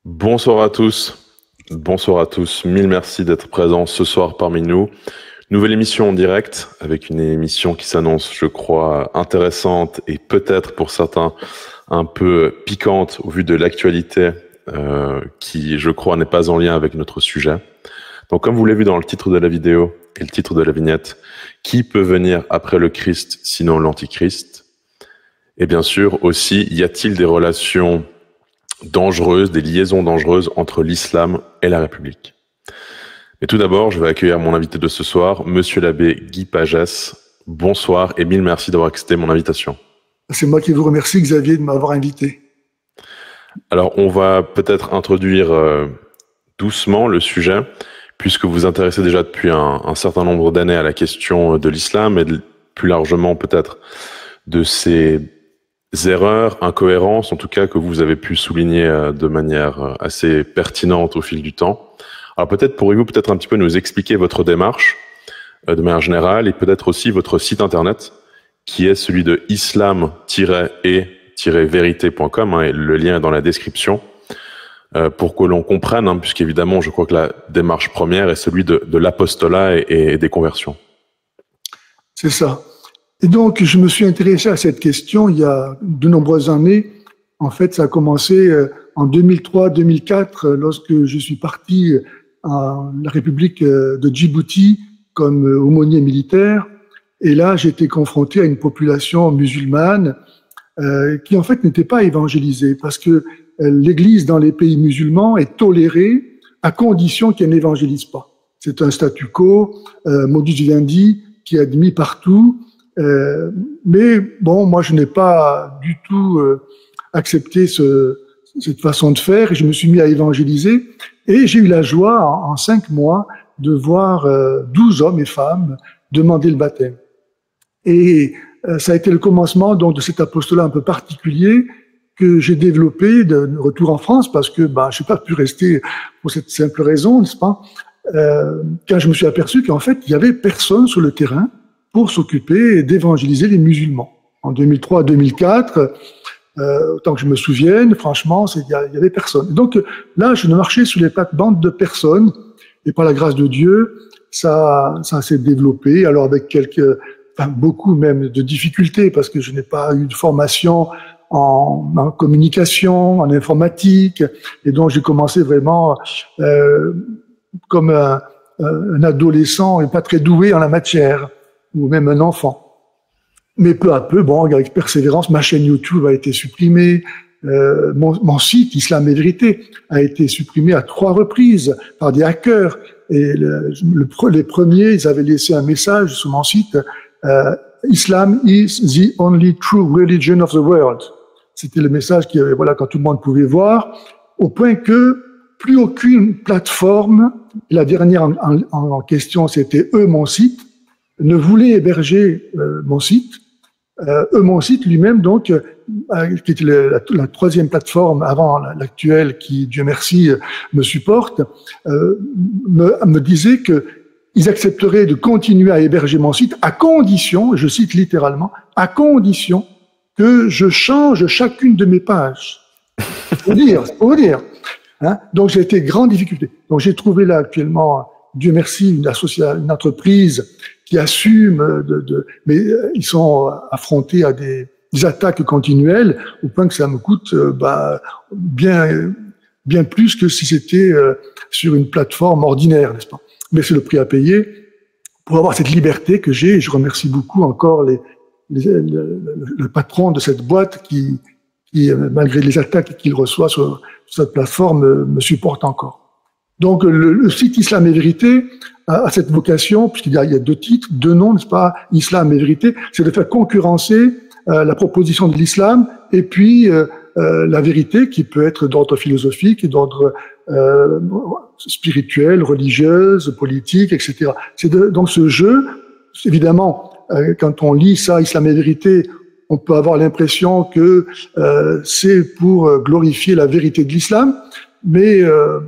Bonsoir à tous, mille merci d'être présents ce soir parmi nous. Nouvelle émission en direct, avec une émission qui s'annonce, je crois, intéressante et peut-être pour certains un peu piquante au vu de l'actualité qui, je crois, n'est pas en lien avec notre sujet. Donc, comme vous l'avez vu dans le titre de la vidéo et le titre de la vignette, qui peut venir après le Christ sinon l'Antichrist? Et bien sûr aussi, y a-t-il des relations dangereuses, des liaisons dangereuses entre l'islam et la République? Mais tout d'abord, je vais accueillir mon invité de ce soir, Monsieur l'abbé Guy Pagès. Bonsoir et mille merci d'avoir accepté mon invitation. C'est moi qui vous remercie, Xavier, de m'avoir invité. Alors, on va peut-être introduire doucement le sujet, puisque vous vous intéressez déjà depuis un certain nombre d'années à la question de l'islam et plus largement peut-être de ces erreurs, incohérences, en tout cas que vous avez pu souligner de manière assez pertinente au fil du temps. Alors peut-être pourriez-vous peut-être un petit peu nous expliquer votre démarche de manière générale et peut-être aussi votre site internet qui est celui de islam-et-vérité.com et le lien est dans la description pour que l'on comprenne, puisqu'évidemment je crois que la démarche première est celui de l'apostolat et des conversions. C'est ça. Et donc je me suis intéressé à cette question il y a de nombreuses années. En fait, ça a commencé en 2003-2004 lorsque je suis parti à la République de Djibouti comme aumônier militaire. Et là, j'étais confronté à une population musulmane qui, en fait, n'était pas évangélisée parce que l'Église dans les pays musulmans est tolérée à condition qu'elle n'évangélise pas. C'est un statu quo, modus vivendi, qui est admis partout. Mais bon, moi, je n'ai pas du tout accepté cette façon de faire et je me suis mis à évangéliser. Et j'ai eu la joie, en 5 mois, de voir 12 hommes et femmes demander le baptême. Et ça a été le commencement donc de cet apostolat un peu particulier que j'ai développé de retour en France parce que je n'ai pas pu rester pour cette simple raison, n'est-ce pas, quand je me suis aperçu qu'en fait, il y avait personne sur le terrain pour s'occuper d'évangéliser les musulmans. En 2003-2004, autant que je me souvienne, franchement, il y avait personne. Donc là, je ne marchais sur les plates-bandes de personnes et par la grâce de Dieu, ça s'est développé. Alors avec beaucoup même de difficultés parce que je n'ai pas eu de formation en communication, en informatique, et donc j'ai commencé vraiment comme un adolescent et pas très doué en la matière, ou même un enfant. Mais peu à peu, avec persévérance, ma chaîne YouTube a été supprimée, mon site Islam et Vérité a été supprimé à 3 reprises par des hackers, et les premiers, ils avaient laissé un message sur mon site, Islam is the only true religion of the world. C'était le message quand tout le monde pouvait voir, au point que plus aucune plateforme, la dernière en question, c'était mon site, ne voulait héberger mon site. Mon site lui-même, donc, qui était la 3e plateforme avant l'actuelle, qui, Dieu merci, me supporte, me disait que ils accepteraient de continuer à héberger mon site à condition, je cite littéralement, à condition que je change chacune de mes pages. Faut dire. Donc j'ai été grande difficulté. Donc j'ai trouvé là actuellement, Dieu merci, une entreprise qui assume mais ils sont affrontés à des attaques continuelles au point que ça me coûte bien plus que si c'était sur une plateforme ordinaire, n'est-ce pas? Mais c'est le prix à payer pour avoir cette liberté que j'ai. Et je remercie beaucoup encore le patron de cette boîte qui, malgré les attaques qu'il reçoit sur cette plateforme, me supporte encore. Donc, le site Islam et Vérité a cette vocation, puisqu'il y a 2 titres, 2 noms, n'est-ce pas, Islam et Vérité, c'est de faire concurrencer la proposition de l'islam et puis la vérité qui peut être d'ordre philosophique et d'ordre spirituelle, religieuse, politique, etc. Donc ce jeu, évidemment, quand on lit ça, Islam et Vérité, on peut avoir l'impression que c'est pour glorifier la vérité de l'islam, mais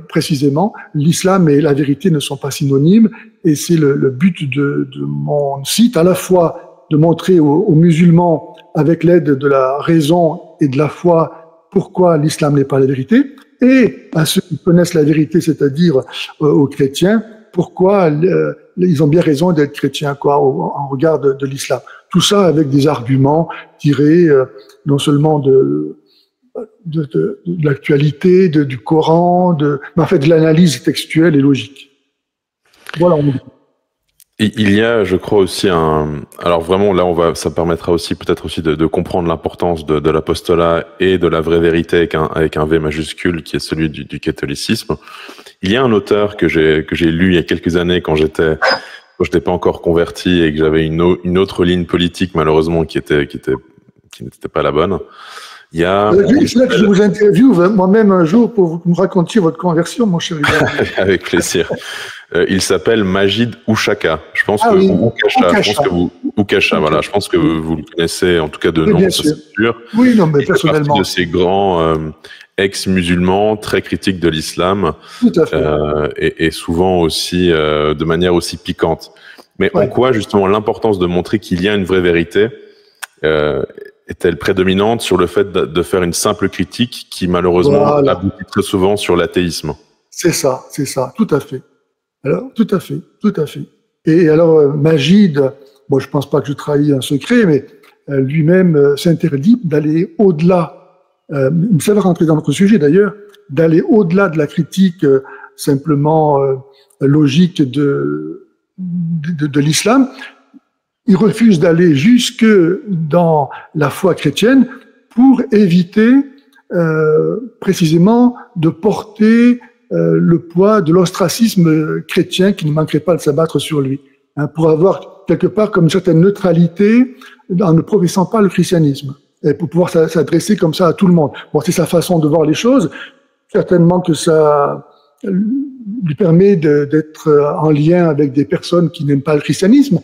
précisément, l'islam et la vérité ne sont pas synonymes, et c'est le but de mon site, à la fois de montrer aux musulmans, avec l'aide de la raison et de la foi, pourquoi l'islam n'est pas la vérité, et à ceux qui connaissent la vérité, c'est-à-dire aux chrétiens, pourquoi ils ont bien raison d'être chrétiens, quoi, en regard de l'islam. Tout ça avec des arguments tirés non seulement de l'actualité, du Coran, mais en fait de l'analyse textuelle et logique. Voilà. Il y a, je crois aussi alors vraiment là ça permettra aussi peut-être aussi de comprendre l'importance de l'apostolat et de la vraie vérité avec un V majuscule qui est celui du catholicisme. Il y a un auteur que j'ai lu il y a quelques années quand je n'étais pas encore converti et que j'avais une autre ligne politique malheureusement qui n'était pas la bonne. C'est là que je vous interviewe moi-même un jour pour que vous me racontiez votre conversion, mon cher. Avec plaisir. Il s'appelle Majid Ouchaka. Je pense Oukacha, voilà. Je pense que vous le connaissez, en tout cas de nom, ça c'est sûr. Oui, non, mais personnellement. Il fait partie de ces grands ex-musulmans très critiques de l'islam. Tout à fait. Et souvent aussi de manière aussi piquante. Mais en quoi, justement, l'importance de montrer qu'il y a une vraie vérité est-elle prédominante sur le fait de faire une simple critique qui, malheureusement, aboutit très souvent sur l'athéisme? C'est ça, tout à fait. Alors, tout à fait. Et alors, Majid, bon, je pense pas que je trahis un secret, mais lui-même s'interdit d'aller au-delà, ça va rentrer dans notre sujet d'ailleurs, d'aller au-delà de la critique simplement logique de l'islam. Il refuse d'aller jusque dans la foi chrétienne pour éviter précisément de porter le poids de l'ostracisme chrétien qui ne manquerait pas de s'abattre sur lui, hein, pour avoir quelque part comme une certaine neutralité en ne professant pas le christianisme, et pour pouvoir s'adresser comme ça à tout le monde. Bon, c'est sa façon de voir les choses. Certainement que ça lui permet d'être en lien avec des personnes qui n'aiment pas le christianisme,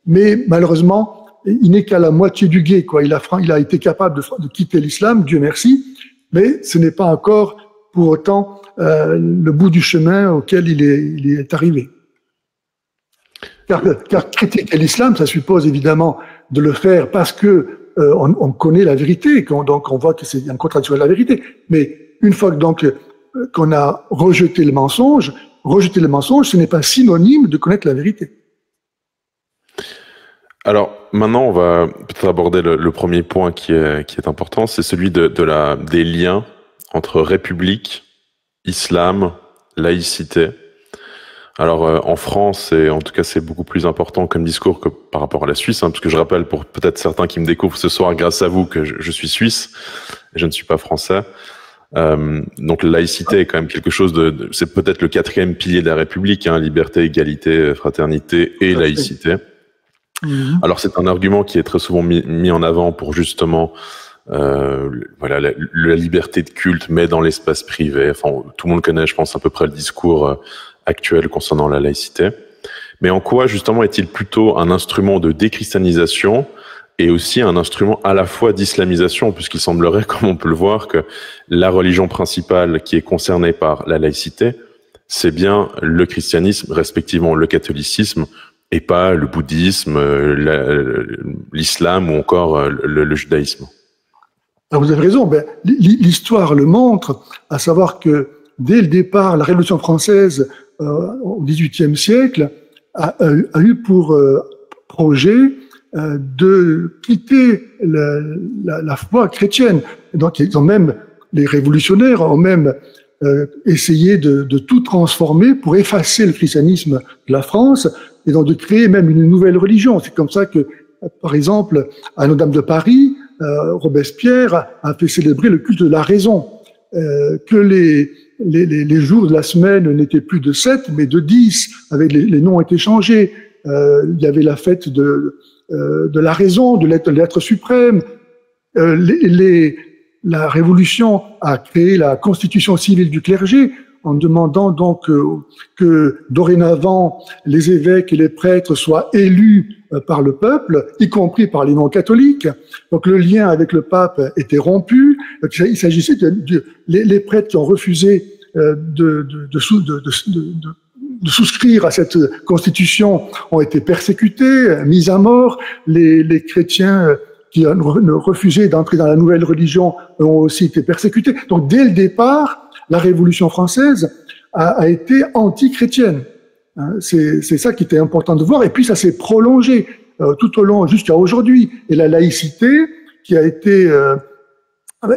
mais malheureusement, il n'est qu'à la moitié du gué, quoi. Il a été capable de quitter l'islam, Dieu merci, mais ce n'est pas encore pour autant le bout du chemin auquel il est arrivé. Car critiquer l'islam, ça suppose évidemment de le faire parce que on connaît la vérité, donc on voit que c'est une contradiction de la vérité. Mais une fois qu'on a rejeté le mensonge, ce n'est pas synonyme de connaître la vérité. Alors maintenant, on va peut-être aborder le premier point qui est important, c'est celui des liens entre république, islam, laïcité. Alors en France, et en tout cas c'est beaucoup plus important comme discours que par rapport à la Suisse, hein, parce que je rappelle pour peut-être certains qui me découvrent ce soir grâce à vous que je suis suisse, et je ne suis pas français. Donc la laïcité est quand même quelque chose c'est peut-être le 4e pilier de la République, hein, liberté, égalité, fraternité et laïcité. Alors c'est un argument qui est très souvent mis en avant pour justement voilà la liberté de culte, mais dans l'espace privé. Enfin, tout le monde connaît, je pense, à peu près le discours actuel concernant la laïcité. Mais en quoi justement est-il plutôt un instrument de déchristianisation et aussi un instrument à la fois d'islamisation, puisqu'il semblerait, comme on peut le voir, que la religion principale qui est concernée par la laïcité, c'est bien le christianisme, respectivement le catholicisme, et pas le bouddhisme, l'islam ou encore le judaïsme. Alors vous avez raison, l'histoire le montre, à savoir que dès le départ, la Révolution française au XVIIIe siècle a eu pour projet de quitter la foi chrétienne. Donc les révolutionnaires ont même essayé de tout transformer pour effacer le christianisme de la France et donc de créer même une nouvelle religion. C'est comme ça que, par exemple, à Notre-Dame de Paris, Robespierre a fait célébrer le culte de la raison, que les jours de la semaine n'étaient plus de 7, mais de 10, avec les noms étaient changés. Il y avait la fête de la raison, de l'être suprême. La Révolution a créé la constitution civile du clergé, en demandant donc que dorénavant les évêques et les prêtres soient élus par le peuple, y compris par les non-catholiques. Donc le lien avec le pape était rompu. Il s'agissait les prêtres qui ont refusé souscrire à cette constitution ont été persécutés, mis à mort. Les chrétiens qui ont refusé d'entrer dans la nouvelle religion ont aussi été persécutés. Donc dès le départ, la Révolution française a été anti-chrétienne. C'est ça qui était important de voir. Et puis ça s'est prolongé tout au long jusqu'à aujourd'hui. Et la laïcité qui a été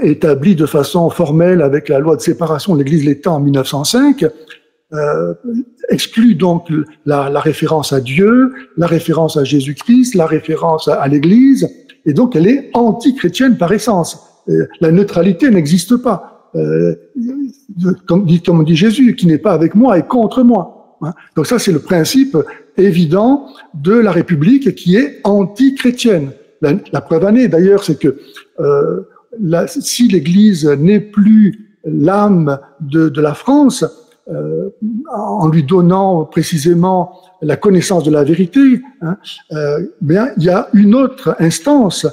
établie de façon formelle avec la loi de séparation de l'Église et l'État en 1905, exclut donc la référence à Dieu, la référence à Jésus-Christ, la référence à l'Église, et donc elle est anti-chrétienne par essence. La neutralité n'existe pas. Comme dit Jésus, qui n'est pas avec moi est contre moi. Donc ça, c'est le principe évident de la République qui est anti-chrétienne. La preuve en est d'ailleurs, c'est que si l'Église n'est plus l'âme de la France, en lui donnant précisément la connaissance de la vérité, bien il y a une autre instance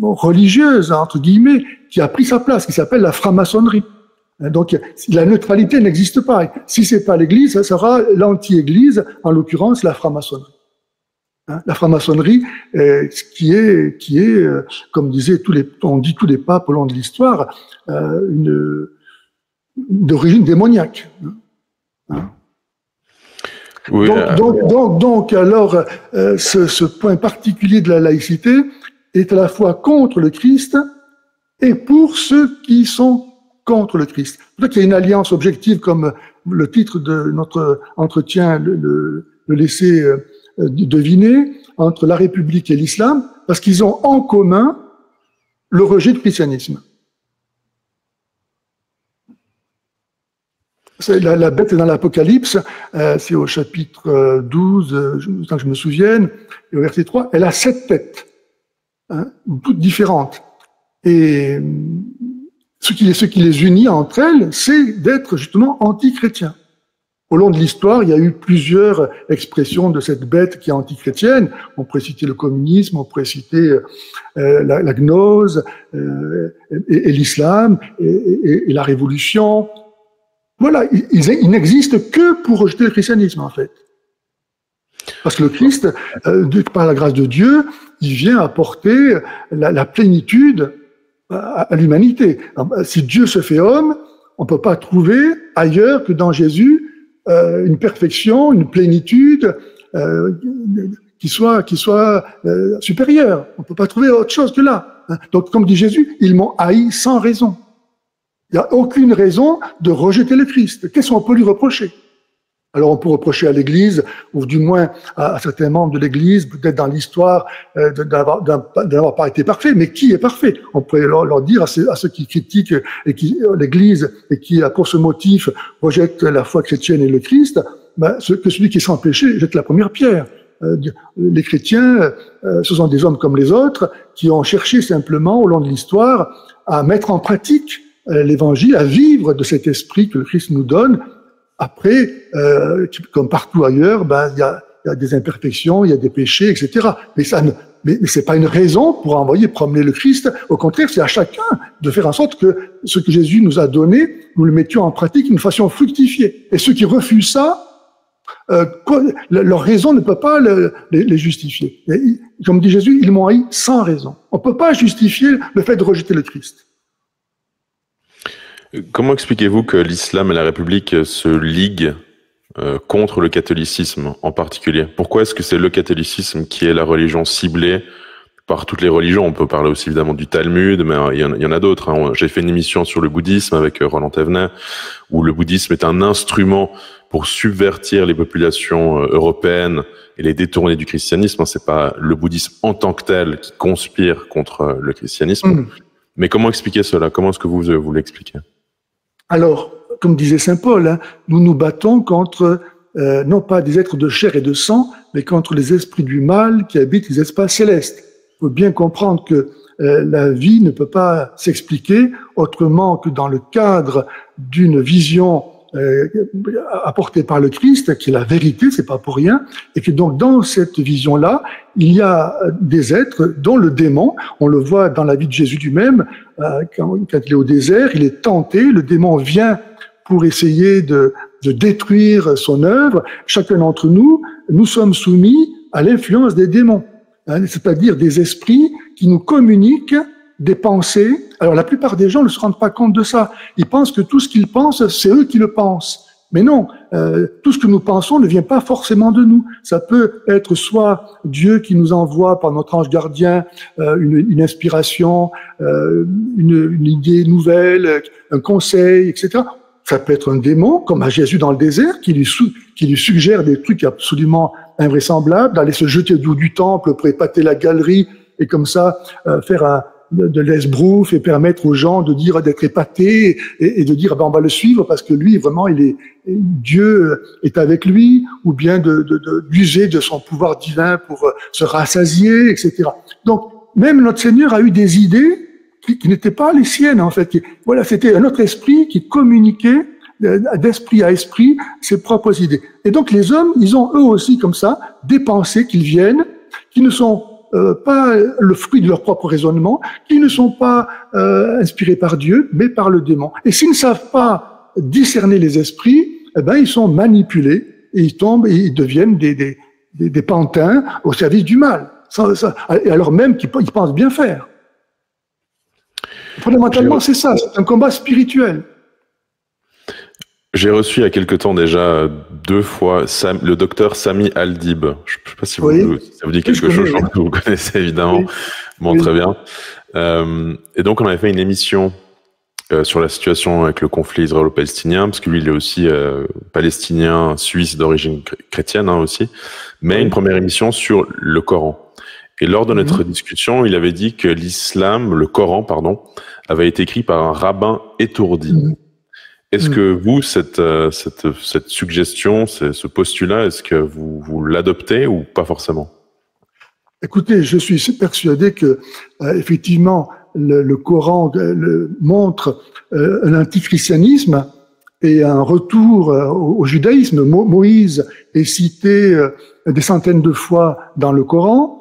religieuse entre guillemets qui a pris sa place, qui s'appelle la franc-maçonnerie. Donc la neutralité n'existe pas. Si c'est pas l'Église, ça sera l'anti-Église, en l'occurrence la franc-maçonnerie. La franc-maçonnerie, qui est, comme disaient on dit tous les papes au long de l'histoire, d'origine démoniaque. Oui, donc, alors, ce point particulier de la laïcité est à la fois contre le Christ et pour ceux qui sont contre le Christ. Peut-être qu'il y a une alliance objective, comme le titre de notre entretien le laissait deviner, entre la République et l'islam, parce qu'ils ont en commun le rejet du christianisme. La bête est dans l'Apocalypse, c'est au chapitre 12, tant que je me souvienne, et au verset 3, elle a 7 têtes, toutes différentes. Et ce qui les unit entre elles, c'est d'être justement anti-chrétiens. Au long de l'histoire, il y a eu plusieurs expressions de cette bête qui est anti-chrétienne. On pourrait citer le communisme, on pourrait citer la gnose, et l'islam, et la révolution. Voilà, ils n'existent que pour rejeter le christianisme, en fait. Parce que le Christ, par la grâce de Dieu, il vient apporter la plénitude à l'humanité. Si Dieu se fait homme, on ne peut pas trouver ailleurs que dans Jésus une perfection, une plénitude qui soit supérieure. On ne peut pas trouver autre chose que là. Donc, comme dit Jésus, ils m'ont haï sans raison. Il n'y a aucune raison de rejeter le Christ. Qu'est-ce qu'on peut lui reprocher? Alors on peut reprocher à l'Église, ou du moins à certains membres de l'Église, peut-être dans l'histoire, d'avoir pas été parfait, mais qui est parfait? On pourrait leur dire à ceux qui critiquent l'Église et qui, pour ce motif, rejettent la foi chrétienne et le Christ, que celui qui est sans péché jette la première pierre. Les chrétiens, ce sont des hommes comme les autres, qui ont cherché simplement, au long de l'histoire, à mettre en pratique l'Évangile, à vivre de cet esprit que le Christ nous donne. Après, comme partout ailleurs, il y a des imperfections, il y a des péchés, etc. Mais c'est pas une raison pour envoyer promener le Christ. Au contraire, c'est à chacun de faire en sorte que ce que Jésus nous a donné, nous le mettions en pratique, nous le fassions fructifier. Et ceux qui refusent ça, leur raison ne peut pas les justifier. Et, comme dit Jésus, ils m'ont haï sans raison. On peut pas justifier le fait de rejeter le Christ. Comment expliquez-vous que l'islam et la République se liguent contre le catholicisme en particulier? Pourquoi est-ce que c'est le catholicisme qui est la religion ciblée par toutes les religions? On peut parler aussi évidemment du Talmud, mais il y en a d'autres. J'ai fait une émission sur le bouddhisme avec Roland Thévenet, où le bouddhisme est un instrument pour subvertir les populations européennes et les détourner du christianisme. C'est pas le bouddhisme en tant que tel qui conspire contre le christianisme. Mais comment expliquer cela? Comment est-ce que vous l'expliquez? Alors, comme disait saint Paul, nous nous battons contre, non pas des êtres de chair et de sang, mais contre les esprits du mal qui habitent les espaces célestes. Il faut bien comprendre que la vie ne peut pas s'expliquer autrement que dans le cadre d'une vision apportée par le Christ, qui est la vérité, c'est pas pour rien, et que donc dans cette vision-là, il y a des êtres dont le démon, on le voit dans la vie de Jésus lui-même, quand il est au désert, il est tenté, le démon vient pour essayer de détruire son œuvre, chacun d'entre nous, nous sommes soumis à l'influence des démons, hein, c'est-à-dire des esprits qui nous communiquent des pensées. Alors la plupart des gens ne se rendent pas compte de ça. Ils pensent que tout ce qu'ils pensent, c'est eux qui le pensent. Mais non, tout ce que nous pensons ne vient pas forcément de nous. Ça peut être soit Dieu qui nous envoie par notre ange gardien une inspiration, une idée nouvelle, un conseil, etc. Ça peut être un démon, comme à Jésus dans le désert, qui lui suggère des trucs absolument invraisemblables, d'aller se jeter du temple pour épater la galerie et comme ça faire de l'esbrouf et permettre aux gens de dire d'être épatés et de dire on va le suivre parce que lui vraiment Dieu est avec lui, ou bien d'user de son pouvoir divin pour se rassasier, etc. Donc même notre Seigneur a eu des idées qui n'étaient pas les siennes en fait. Voilà, c'était un autre esprit qui communiquait d'esprit à esprit ses propres idées. Et donc les hommes, ils ont eux aussi comme ça des pensées qui viennent, qui ne sont pas le fruit de leur propre raisonnement, qui ne sont pas inspirés par Dieu, mais par le démon. Et s'ils ne savent pas discerner les esprits, eh ben ils sont manipulés et ils tombent et ils deviennent des pantins au service du mal. Et alors même qu'ils pensent bien faire. Fondamentalement, c'est ça, c'est un combat spirituel. J'ai reçu il y a quelque temps déjà 2 fois le docteur Sami Aldib. Je ne sais pas si ça vous dit quelque chose, que vous connaissez évidemment. Oui. Bon, oui. Très bien. Et donc, on avait fait une émission sur la situation avec le conflit israélo-palestinien, parce que lui, il est aussi palestinien, suisse d'origine chrétienne aussi, mais une première émission sur le Coran. Et lors de notre discussion, il avait dit que le Coran, avait été écrit par un rabbin étourdi. Est-ce que vous, cette suggestion, ce postulat, est-ce que vous l'adoptez ou pas forcément? Écoutez, je suis persuadé que effectivement le Coran montre un antichristianisme et un retour au judaïsme. Moïse est cité des centaines de fois dans le Coran,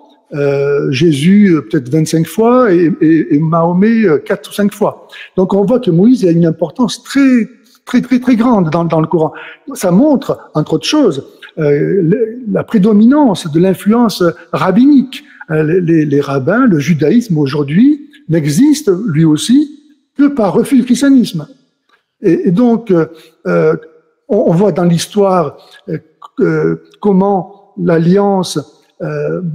Jésus peut-être 25 fois et Mahomet 4 ou 5 fois. Donc on voit que Moïse a une importance très grande dans le Coran. Ça montre, entre autres choses, la prédominance de l'influence rabbinique. Les rabbins, le judaïsme aujourd'hui n'existe lui aussi que par refus du christianisme. Et donc, on voit dans l'histoire comment l'alliance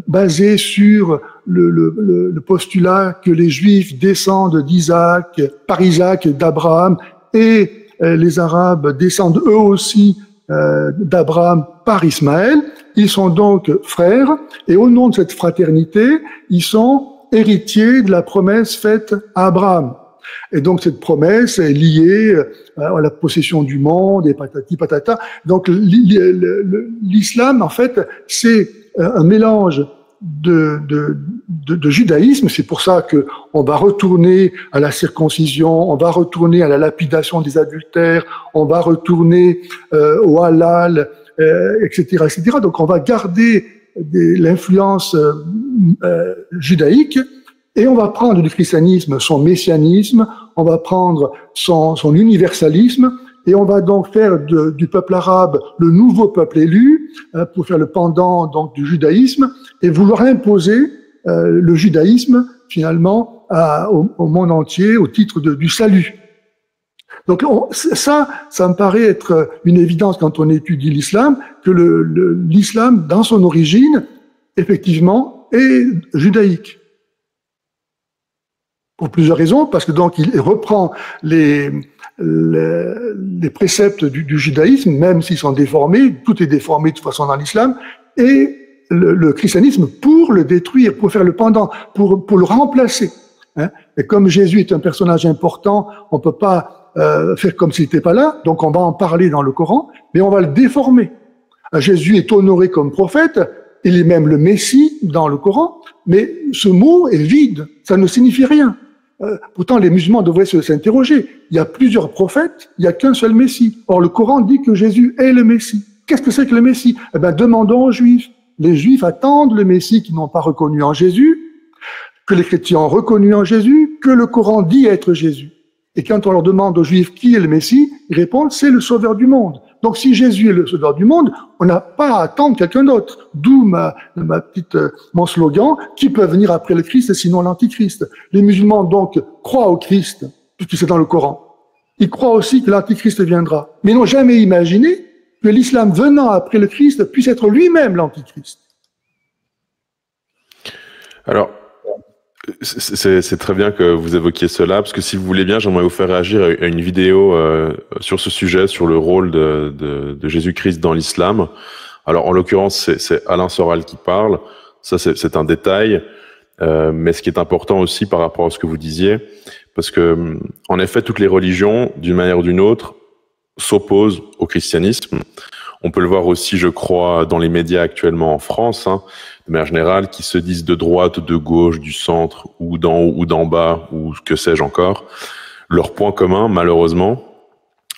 basée sur le postulat que les Juifs descendent d'Isaac, par Isaac, d'Abraham, et les Arabes descendent eux aussi d'Abraham par Ismaël. Ils sont donc frères, et au nom de cette fraternité, ils sont héritiers de la promesse faite à Abraham. Et donc cette promesse est liée à la possession du monde, et patati patata. Donc l'islam, en fait, c'est un mélange de judaïsme. C'est pour ça que on va retourner à la circoncision, on va retourner à la lapidation des adultères, on va retourner au halal, etc., etc. Donc on va garder l'influence judaïque, et on va prendre du christianisme son messianisme, on va prendre son universalisme, et on va donc faire du peuple arabe le nouveau peuple élu, pour faire le pendant donc du judaïsme, et vouloir imposer le judaïsme finalement au monde entier au titre du salut. Donc ça me paraît être une évidence quand on étudie l'islam, que l'islam dans son origine effectivement est judaïque. Pour plusieurs raisons, parce que donc il reprend les préceptes du judaïsme, même s'ils sont déformés, tout est déformé de toute façon dans l'islam, et le christianisme pour le détruire, pour faire le pendant, pour le remplacer. Hein. Et comme Jésus est un personnage important, on peut pas faire comme s'il n'était pas là, donc on va en parler dans le Coran, mais on va le déformer. Jésus est honoré comme prophète, il est même le Messie dans le Coran, mais ce mot est vide, ça ne signifie rien. Pourtant, les musulmans devraient s'interroger. Il y a plusieurs prophètes, il n'y a qu'un seul Messie. Or, le Coran dit que Jésus est le Messie. Qu'est-ce que c'est que le Messie? Eh bien, demandons aux Juifs. Les Juifs attendent le Messie qu'ils n'ont pas reconnu en Jésus, que les chrétiens ont reconnu en Jésus, que le Coran dit être Jésus. Et quand on leur demande aux Juifs qui est le Messie, ils répondent c'est le Sauveur du monde. Donc si Jésus est le sauveur du monde, on n'a pas à attendre quelqu'un d'autre. D'où mon slogan, qui peut venir après le Christ sinon l'Antichrist. Les musulmans donc croient au Christ, puisque c'est dans le Coran. Ils croient aussi que l'Antichrist viendra, mais n'ont jamais imaginé que l'islam venant après le Christ puisse être lui-même l'Antichrist. Alors, c'est très bien que vous évoquiez cela, parce que si vous voulez bien, j'aimerais vous faire réagir à une vidéo sur ce sujet, sur le rôle de Jésus-Christ dans l'islam. Alors, en l'occurrence, c'est Alain Soral qui parle. Ça, c'est un détail. Mais ce qui est important aussi par rapport à ce que vous disiez, parce que, en effet, toutes les religions, d'une manière ou d'une autre, s'opposent au christianisme. On peut le voir aussi, je crois, dans les médias actuellement en France, de manière générale, qui se disent de droite, de gauche, du centre, ou d'en haut, ou d'en bas, ou que sais-je encore. Leur point commun, malheureusement,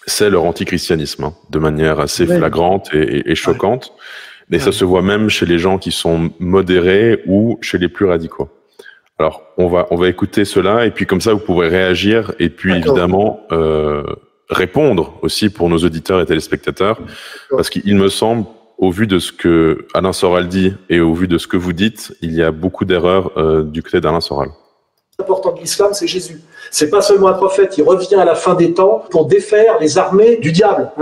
c'est leur antichristianisme, de manière assez flagrante et choquante. Et ça se voit même chez les gens qui sont modérés ou chez les plus radicaux. Alors, on va écouter cela, et puis comme ça, vous pourrez réagir, et puis évidemment répondre aussi pour nos auditeurs et téléspectateurs, parce qu'il me semble, au vu de ce que Alain Soral dit et au vu de ce que vous dites, il y a beaucoup d'erreurs du côté d'Alain Soral. Important de l'islam, c'est Jésus. C'est pas seulement un prophète, il revient à la fin des temps pour défaire les armées du diable.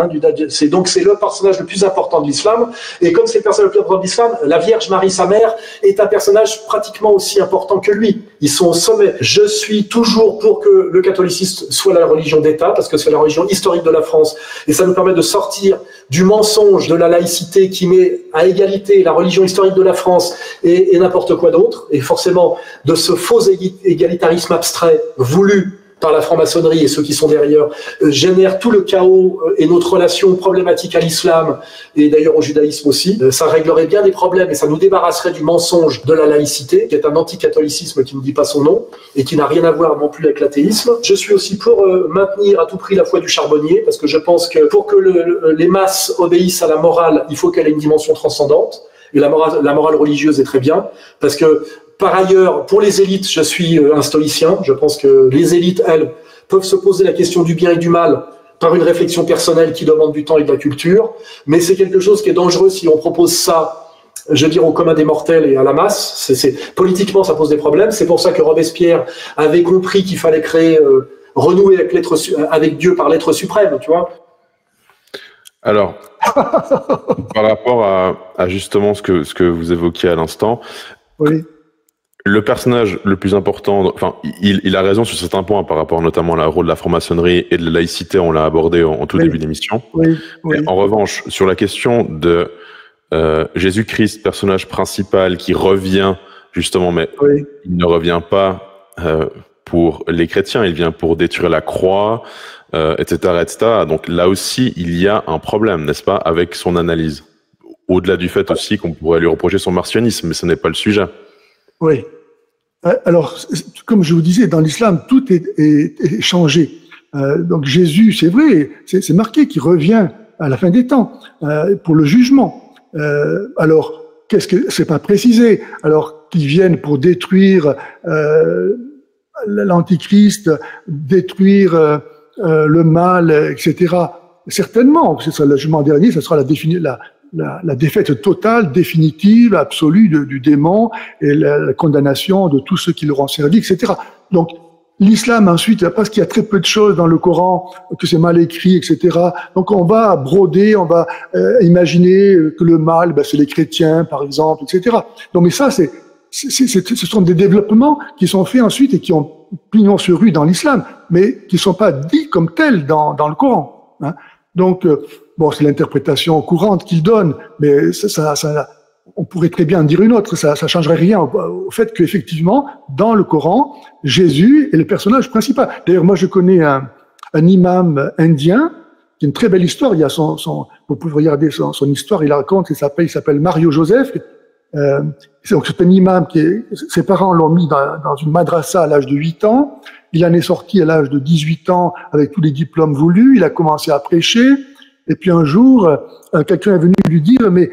C'est le personnage le plus important de l'islam. Et comme c'est le personnage le plus important de l'islam, la Vierge Marie, sa mère, est un personnage pratiquement aussi important que lui. Ils sont au sommet. Je suis toujours pour que le catholicisme soit la religion d'État, parce que c'est la religion historique de la France. Et ça nous permet de sortir du mensonge de la laïcité qui met à égalité la religion historique de la France et n'importe quoi d'autre. Et forcément, de ce faux égalitarisme abstrait voulu par la franc-maçonnerie et ceux qui sont derrière, génère tout le chaos et notre relation problématique à l'islam et d'ailleurs au judaïsme aussi. Ça réglerait bien des problèmes et ça nous débarrasserait du mensonge de la laïcité, qui est un anticatholicisme qui ne dit pas son nom et qui n'a rien à voir non plus avec l'athéisme. Je suis aussi pour maintenir à tout prix la foi du charbonnier, parce que je pense que pour que les masses obéissent à la morale, il faut qu'elle ait une dimension transcendante. Et la morale religieuse est très bien, parce que par ailleurs, pour les élites, je suis un stoïcien. Je pense que les élites, elles, peuvent se poser la question du bien et du mal par une réflexion personnelle qui demande du temps et de la culture. Mais c'est quelque chose qui est dangereux si on propose ça, je veux dire, au commun des mortels et à la masse. Politiquement, ça pose des problèmes. C'est pour ça que Robespierre avait compris qu'il fallait créer, renouer avec Dieu par l'être suprême, tu vois. Alors, par rapport à justement ce que vous évoquiez à l'instant, oui. Le personnage le plus important, enfin, il a raison sur certains points par rapport notamment au rôle de la franc-maçonnerie et de la laïcité, on l'a abordé en tout début d'émission. Oui. En revanche, sur la question de Jésus-Christ, personnage principal qui revient justement, mais il ne revient pas pour les chrétiens, il vient pour détruire la croix, etc., etc. Donc là aussi, il y a un problème, n'est-ce pas, avec son analyse. Au-delà du fait aussi qu'on pourrait lui reprocher son martionnisme, mais ce n'est pas le sujet. Oui. Alors, comme je vous disais, dans l'islam, tout est changé. Donc Jésus, c'est vrai, c'est marqué qu'il revient à la fin des temps pour le jugement. Alors, qu'est-ce que c'est pas précisé? Alors qu'ils viennent pour détruire l'antichrist, détruire le mal, etc. Certainement, c'est ça, le jugement dernier, ça sera la défaite totale, définitive, absolue du démon et la condamnation de tous ceux qui l'auront servi, etc. Donc, l'islam, ensuite, parce qu'il y a très peu de choses dans le Coran, que c'est mal écrit, etc. Donc, on va broder, on va imaginer que le mal, c'est les chrétiens, par exemple, etc. Donc, mais ça, ce sont des développements qui sont faits ensuite et qui ont pignon sur rue dans l'islam, mais qui ne sont pas dits comme tels dans le Coran. Donc, bon, c'est l'interprétation courante qu'il donne, mais on pourrait très bien en dire une autre. Ça changerait rien au fait qu'effectivement, dans le Coran, Jésus est le personnage principal. D'ailleurs, moi, je connais un imam indien qui a une très belle histoire. Il y a vous pouvez regarder son histoire. Il la raconte. Il s'appelle Mario Joseph. Donc, c'est un imam ses parents l'ont mis dans une madrasa à l'âge de 8 ans. Il en est sorti à l'âge de 18 ans avec tous les diplômes voulus. Il a commencé à prêcher. Et puis un jour, quelqu'un est venu lui dire, mais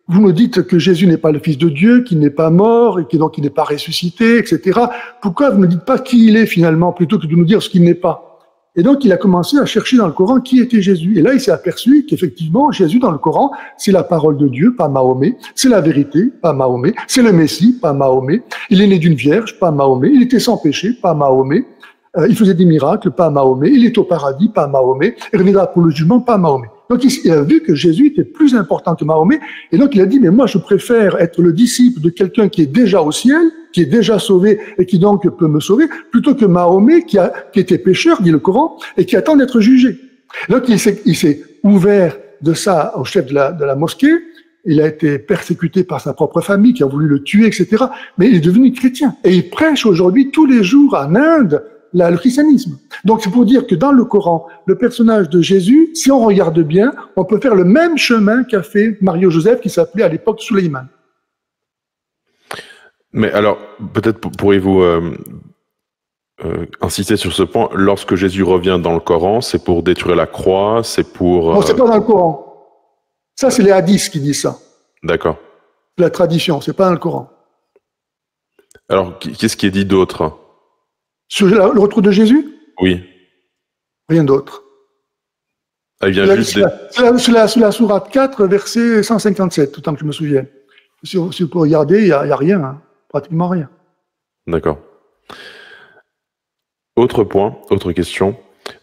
vous me dites que Jésus n'est pas le Fils de Dieu, qu'il n'est pas mort et donc il n'est pas ressuscité, etc. Pourquoi vous ne dites pas qui il est finalement, plutôt que de nous dire ce qu'il n'est pas? Et donc, il a commencé à chercher dans le Coran qui était Jésus. Et là, il s'est aperçu qu'effectivement, Jésus dans le Coran, c'est la parole de Dieu, pas Mahomet. C'est la vérité, pas Mahomet. C'est le Messie, pas Mahomet. Il est né d'une vierge, pas Mahomet. Il était sans péché, pas Mahomet. Il faisait des miracles, pas Mahomet. Il est au paradis, pas Mahomet. Il reviendra pour le jugement, pas Mahomet. Donc, il a vu que Jésus était plus important que Mahomet. Et donc, il a dit, mais moi, je préfère être le disciple de quelqu'un qui est déjà au ciel, qui est déjà sauvé et qui donc peut me sauver, plutôt que Mahomet qui était pécheur, dit le Coran, et qui attend d'être jugé. Donc, il s'est ouvert de ça au chef de la mosquée. Il a été persécuté par sa propre famille, qui a voulu le tuer, etc. Mais il est devenu chrétien. Et il prêche aujourd'hui tous les jours en Inde le christianisme. Donc c'est pour dire que dans le Coran, le personnage de Jésus, si on regarde bien, on peut faire le même chemin qu'a fait Mario-Joseph, qui s'appelait à l'époque Suleiman. Mais alors, peut-être pourriez-vous insister sur ce point. Lorsque Jésus revient dans le Coran, c'est pour détruire la croix, c'est pour... Non, c'est pas dans le Coran. Ça, c'est les hadiths qui disent ça. D'accord. La tradition, c'est pas dans le Coran. Alors, qu'est-ce qui est dit d'autre? Sur le retour de Jésus? Oui. Rien d'autre. Ah, il vient juste... C'est la sourate 4, verset 157, autant que je me souvienne. Si vous pouvez regarder, il n'y a rien, hein, pratiquement rien. D'accord. Autre point, autre question.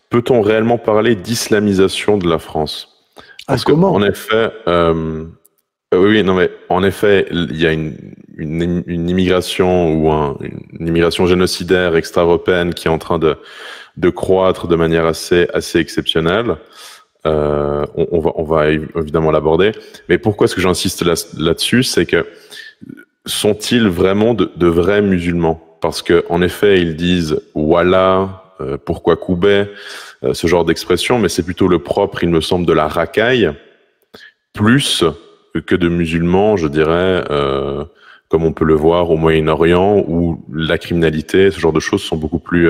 Peut-on réellement parler d'islamisation de la France? Parce que, en effet, oui, non, mais en effet, il y a une immigration ou une immigration génocidaire extra-européenne qui est en train de croître de manière assez exceptionnelle. On va évidemment l'aborder. Mais pourquoi est-ce que j'insiste là-dessus? C'est que sont-ils vraiment de vrais musulmans? Parce que en effet, ils disent Wallah, pourquoi Koubet, ce genre d'expression, mais c'est plutôt le propre, il me semble, de la racaille, plus que de musulmans, je dirais, comme on peut le voir au Moyen-Orient, où la criminalité, ce genre de choses sont beaucoup plus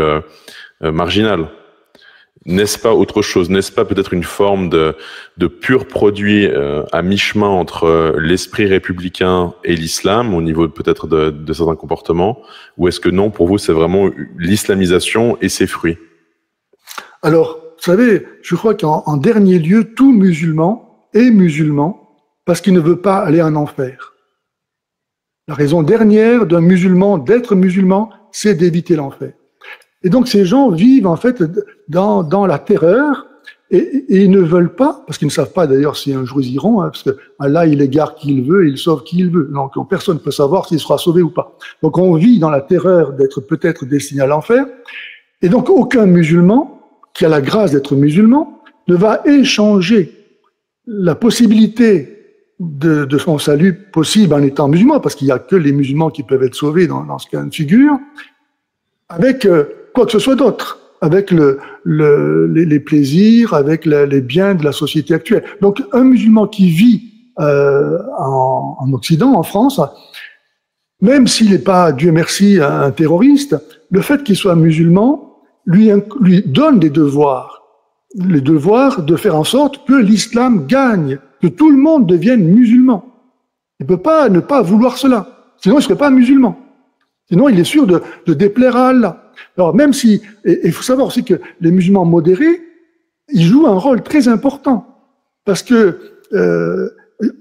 marginales. N'est-ce pas autre chose? N'est-ce pas peut-être une forme de pur produit à mi-chemin entre l'esprit républicain et l'islam, au niveau peut-être de certains comportements? Ou est-ce que non, pour vous, c'est vraiment l'islamisation et ses fruits? Alors, vous savez, je crois qu'en dernier lieu, tout musulman est musulman parce qu'il ne veut pas aller en enfer. La raison dernière d'un musulman d'être musulman, c'est d'éviter l'enfer. Et donc ces gens vivent en fait dans la terreur et ils ne veulent pas, parce qu'ils ne savent pas d'ailleurs si un jour ils iront, hein, parce que Allah il égare qui il veut et il sauve qui il veut. Donc personne ne peut savoir s'il sera sauvé ou pas. Donc on vit dans la terreur d'être peut-être destiné à l'enfer. Et donc aucun musulman qui a la grâce d'être musulman ne va échanger la possibilité de son salut possible en étant musulman, parce qu'il n'y a que les musulmans qui peuvent être sauvés dans ce cas de figure, avec quoi que ce soit d'autre, avec les plaisirs, avec les biens de la société actuelle. Donc un musulman qui vit en Occident, en France, même s'il n'est pas, Dieu merci, un terroriste, le fait qu'il soit musulman lui donne des devoirs. Le devoir de faire en sorte que l'islam gagne, que tout le monde devienne musulman. Il ne peut pas ne pas vouloir cela. Sinon, il ne serait pas musulman. Sinon, il est sûr de déplaire à Allah. Alors, même si, et il faut savoir aussi que les musulmans modérés, ils jouent un rôle très important. Parce que,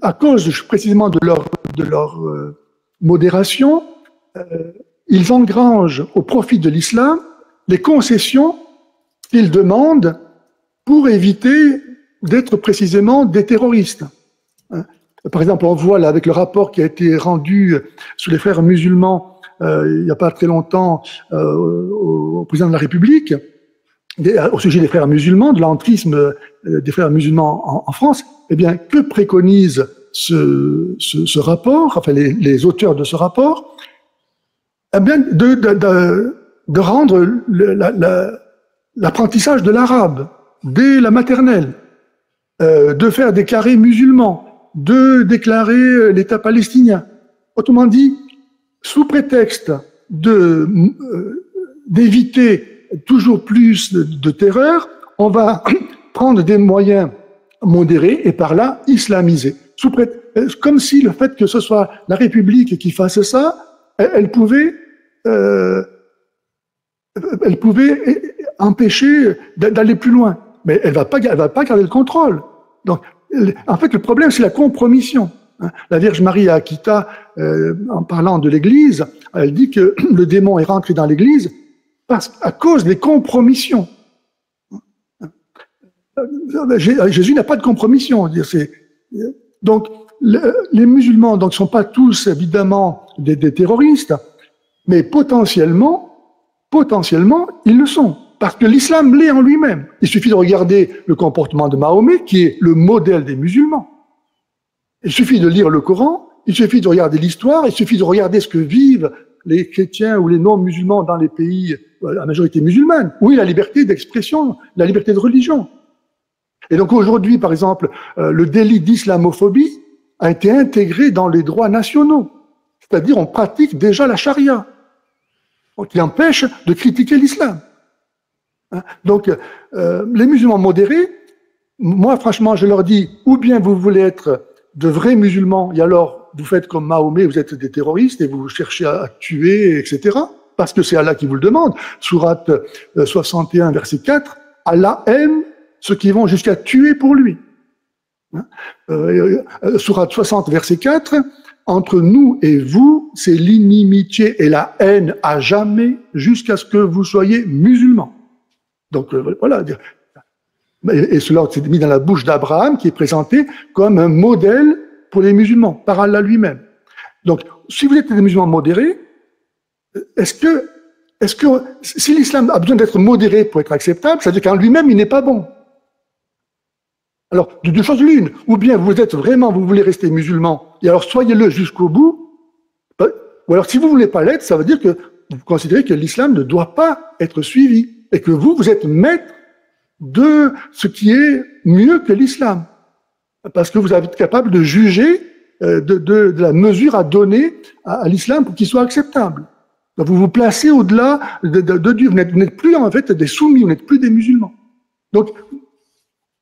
à cause précisément de leur modération, ils engrangent au profit de l'islam les concessions qu'ils demandent pour éviter d'être précisément des terroristes. Par exemple, on voit là avec le rapport qui a été rendu sur les frères musulmans il n'y a pas très longtemps au président de la République, au sujet des frères musulmans, de l'entrisme des frères musulmans en France, eh bien, que préconise ce rapport, enfin les auteurs de ce rapport? Eh bien, de rendre l'apprentissage de l'arabe dès la maternelle, de faire déclarer musulmans, de déclarer l'État palestinien. Autrement dit, sous prétexte d'éviter toujours plus de terreur, on va prendre des moyens modérés et par là islamiser. Comme si le fait que ce soit la République qui fasse ça, elle pouvait empêcher d'aller plus loin. Mais elle va pas garder le contrôle. Donc, en fait, le problème, c'est la compromission. La Vierge Marie à Akita, en parlant de l'Église, elle dit que le démon est rentré dans l'Église à cause des compromissions. Jésus n'a pas de compromission. Donc, les musulmans ne sont pas tous, évidemment, des terroristes, mais potentiellement, ils le sont. Parce que l'islam l'est en lui-même. Il suffit de regarder le comportement de Mahomet, qui est le modèle des musulmans. Il suffit de lire le Coran, il suffit de regarder l'histoire, il suffit de regarder ce que vivent les chrétiens ou les non-musulmans dans les pays à majorité musulmane. Oui, la liberté d'expression, la liberté de religion. Et donc aujourd'hui, par exemple, le délit d'islamophobie a été intégré dans les droits nationaux. C'est-à-dire, on pratique déjà la charia, qui empêche de critiquer l'islam. Donc, les musulmans modérés, moi, franchement, je leur dis, ou bien vous voulez être de vrais musulmans, et alors vous faites comme Mahomet, vous êtes des terroristes et vous cherchez à tuer, etc. Parce que c'est Allah qui vous le demande. Sourate 61, verset 4, Allah aime ceux qui vont jusqu'à tuer pour lui. Sourate 60, verset 4, entre nous et vous, c'est l'inimitié et la haine à jamais jusqu'à ce que vous soyez musulmans. Donc voilà. Et cela s'est mis dans la bouche d'Abraham, qui est présenté comme un modèle pour les musulmans, par Allah lui-même. Donc, si vous êtes des musulmans modérés, est-ce que si l'islam a besoin d'être modéré pour être acceptable, ça veut dire qu'en lui-même, il n'est pas bon. Alors, de deux choses l'une, ou bien vous voulez rester musulman, et alors soyez-le jusqu'au bout, ou alors si vous voulez pas l'être, ça veut dire que vous considérez que l'islam ne doit pas être suivi, et que vous êtes maître de ce qui est mieux que l'islam. Parce que vous êtes capable de juger de la mesure à donner à l'islam pour qu'il soit acceptable. Donc vous vous placez au-delà de Dieu. Vous n'êtes plus en fait des soumis, vous n'êtes plus des musulmans. Donc,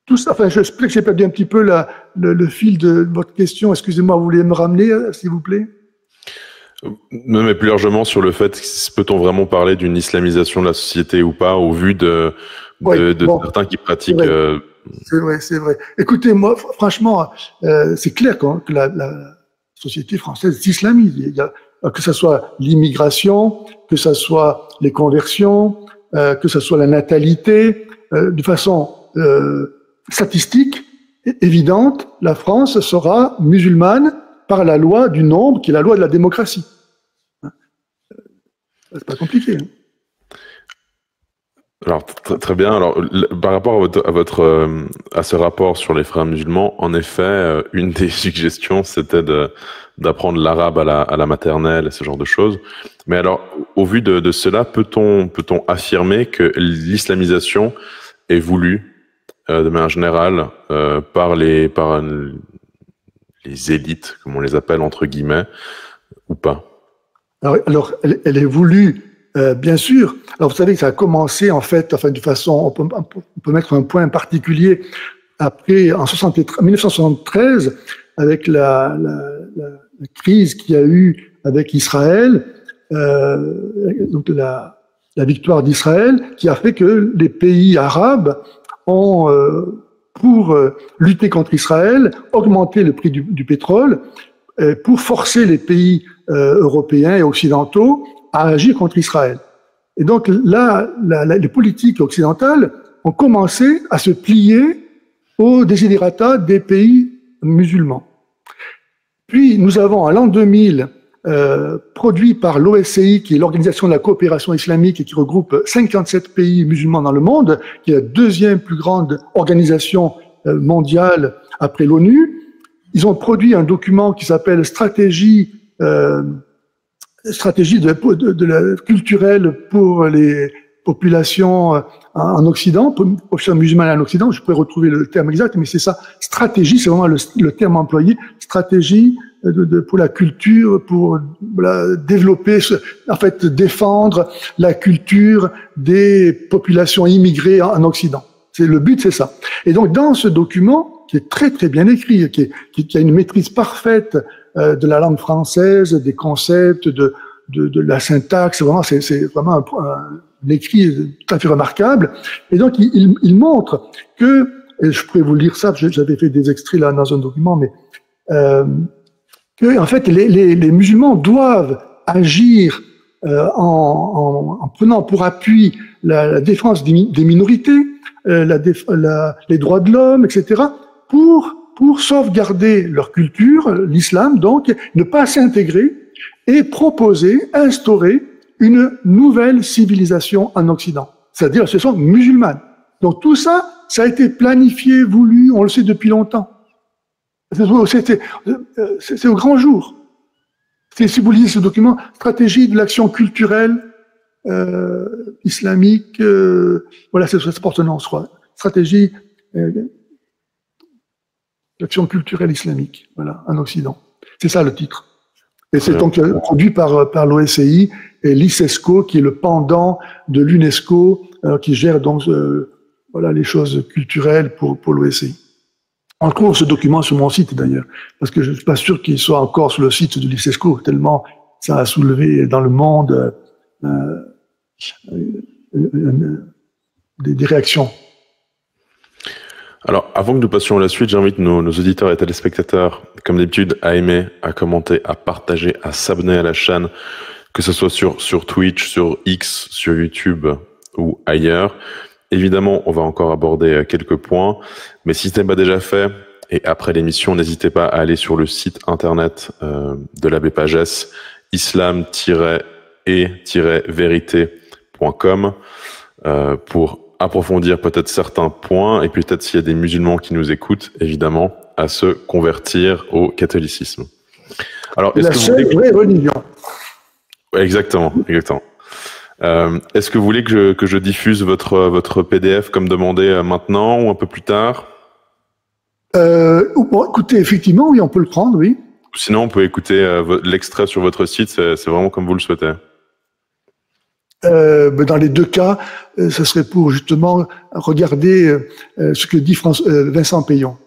tout ça, enfin, j'espère que j'ai perdu un petit peu le fil de votre question. Excusez-moi, vous voulez me ramener, s'il vous plaît? Mais plus largement sur le fait, peut-on vraiment parler d'une islamisation de la société ou pas, au vu de certains qui pratiquent. C'est vrai. Écoutez, moi, franchement, c'est clair que la société française s'islamise. Que ce soit l'immigration, que ce soit les conversions, que ce soit la natalité, de façon statistique, évidente, la France sera musulmane par la loi du nombre, qui est la loi de la démocratie. C'est pas compliqué. Alors très bien. Alors par rapport à ce rapport sur les frères musulmans, en effet, une des suggestions c'était d'apprendre l'arabe à la maternelle et ce genre de choses. Mais alors, au vu de cela, peut-on affirmer que l'islamisation est voulue de manière générale par les élites, comme on les appelle entre guillemets, ou pas? Alors elle est voulue. Bien sûr. Alors, vous savez que ça a commencé, en fait, de façon, on peut mettre un point particulier après, en 1973, avec la crise qu'il y a eu avec Israël, donc la victoire d'Israël, qui a fait que les pays arabes ont, pour lutter contre Israël, augmenté le prix du pétrole, pour forcer les pays européens et occidentaux à agir contre Israël. Et donc là, les politiques occidentales ont commencé à se plier aux desiderata des pays musulmans. Puis nous avons, à l'an 2000, produit par l'OSCI, qui est l'Organisation de la coopération islamique et qui regroupe 57 pays musulmans dans le monde, qui est la deuxième plus grande organisation mondiale après l'ONU. Ils ont produit un document qui s'appelle Stratégie culturelle pour les populations en Occident, pour les populations musulmanes en Occident. Je pourrais retrouver le terme exact, mais c'est ça. Stratégie, c'est vraiment le terme employé. Stratégie pour la culture, pour développer, en fait, défendre la culture des populations immigrées en Occident. Le but, c'est ça. Et donc, dans ce document, qui est très, très bien écrit, qui a une maîtrise parfaite de la langue française, des concepts, de la syntaxe, vraiment, c'est vraiment écrit tout à fait remarquable. Et donc, il montre que, et je pourrais vous lire ça, j'avais fait des extraits là dans un document, mais que en fait, les musulmans doivent agir en prenant pour appui la défense des minorités, les droits de l'homme, etc., pour sauvegarder leur culture, l'islam, donc, ne pas s'intégrer et proposer, instaurer une nouvelle civilisation en Occident, c'est-à-dire la civilisation musulmane. Donc tout ça, ça a été planifié, voulu, on le sait depuis longtemps. C'est au grand jour. Si vous lisez ce document, stratégie de l'action culturelle islamique, voilà, ça porte le nom, je crois. Stratégie l'action culturelle islamique, voilà, en Occident. C'est ça le titre. Et c'est donc produit par l'OSCI et l'ICESCO, qui est le pendant de l'UNESCO, qui gère donc voilà les choses culturelles pour l'OSCI. On trouve ce document sur mon site d'ailleurs, parce que je ne suis pas sûr qu'il soit encore sur le site de l'ICESCO, tellement ça a soulevé dans le monde des réactions. Alors, avant que nous passions à la suite, j'invite nos auditeurs et téléspectateurs, comme d'habitude, à aimer, à commenter, à partager, à s'abonner à la chaîne, que ce soit sur Twitch, sur X, sur YouTube ou ailleurs. Évidemment, on va encore aborder quelques points, mais si ce n'est pas déjà fait, et après l'émission, n'hésitez pas à aller sur le site internet de l'abbé Pagès, islam-et-vérité.com, pour approfondir peut-être certains points, et peut-être s'il y a des musulmans qui nous écoutent, évidemment, à se convertir au catholicisme. Alors, la seule vraie religion. Exactement. Est-ce que vous voulez que je diffuse votre PDF comme demandé maintenant ou un peu plus tard? Bon, écoutez, effectivement, oui, on peut le prendre, oui. Sinon, on peut écouter l'extrait sur votre site, c'est vraiment comme vous le souhaitez. Dans les deux cas, ce serait pour justement regarder ce que dit Vincent Payon.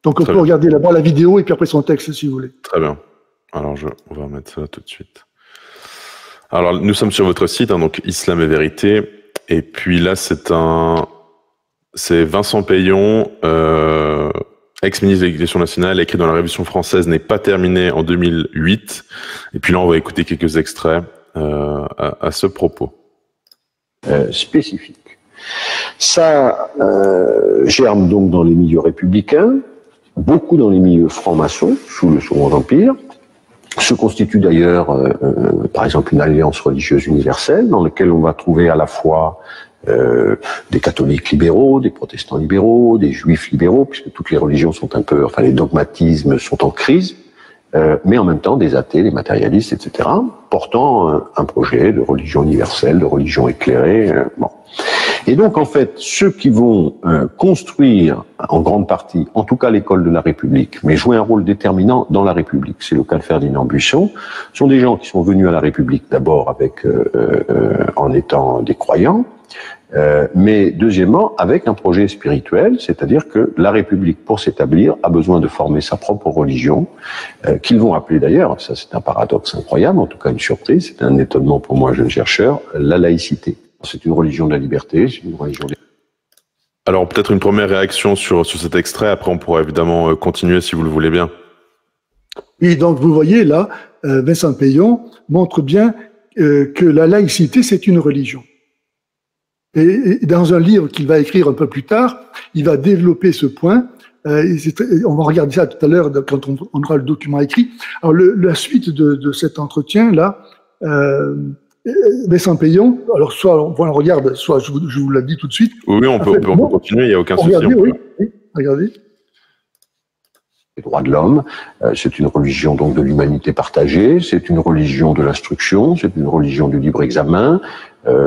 Donc on peut regarder d'abord la vidéo et puis après son texte, si vous voulez. Très bien. Alors on va remettre ça tout de suite. Alors nous sommes sur votre site, hein, donc Islam et Vérité. Et puis là, c'est Vincent Payon, ex-ministre de l'Éducation nationale, écrit dans la Révolution française n'est pas terminée en 2008. Et puis là, on va écouter quelques extraits à ce propos. Spécifique. Ça germe donc dans les milieux républicains, beaucoup dans les milieux francs-maçons, sous le Second Empire, se constitue d'ailleurs, par exemple, une alliance religieuse universelle, dans laquelle on va trouver à la fois des catholiques libéraux, des protestants libéraux, des juifs libéraux, puisque toutes les religions sont un peu, enfin les dogmatismes sont en crise, mais en même temps des athées, des matérialistes, etc., portant un projet de religion universelle, de religion éclairée. Bon. Et donc, en fait, ceux qui vont construire, en grande partie, en tout cas l'école de la République, mais jouer un rôle déterminant dans la République, c'est le cas de Ferdinand Buisson, sont des gens qui sont venus à la République d'abord en étant des croyants, mais deuxièmement avec un projet spirituel, c'est-à-dire que la République, pour s'établir, a besoin de former sa propre religion, qu'ils vont appeler d'ailleurs, ça c'est un paradoxe incroyable, en tout cas une surprise, c'est un étonnement pour moi, jeune chercheur, la laïcité. C'est une religion de la liberté, c'est une religion de... Alors peut-être une première réaction sur cet extrait, après on pourra évidemment continuer si vous le voulez bien. Oui, donc vous voyez là, Vincent Payon montre bien que la laïcité c'est une religion. Et dans un livre qu'il va écrire un peu plus tard, il va développer ce point. On va regarder ça tout à l'heure quand on aura le document écrit. Alors la suite de cet entretien là, Vincent Payon, alors soit on le regarde, soit je vous l'ai dit tout de suite. Oui, on peut continuer, il n'y a aucun souci. Oui, regardez. Les droits de l'homme, c'est une religion donc de l'humanité partagée, c'est une religion de l'instruction, c'est une religion du libre examen,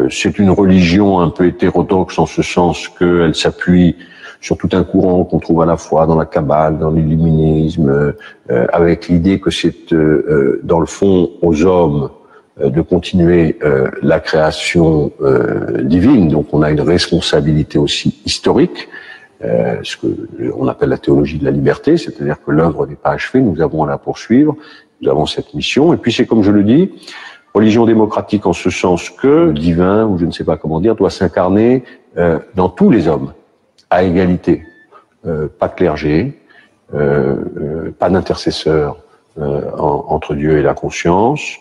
c'est une religion un peu hétérodoxe en ce sens qu'elle s'appuie sur tout un courant qu'on trouve à la fois dans la Kabbale, dans l'illuminisme, avec l'idée que c'est dans le fond aux hommes de continuer la création divine, donc on a une responsabilité aussi historique, ce que on appelle la théologie de la liberté, c'est-à-dire que l'œuvre n'est pas achevée, nous avons à la poursuivre, nous avons cette mission, et puis c'est comme je le dis, Religion démocratique en ce sens que le divin, ou je ne sais pas comment dire, doit s'incarner dans tous les hommes, à égalité. Pas de clergé, pas d'intercesseur entre Dieu et la conscience,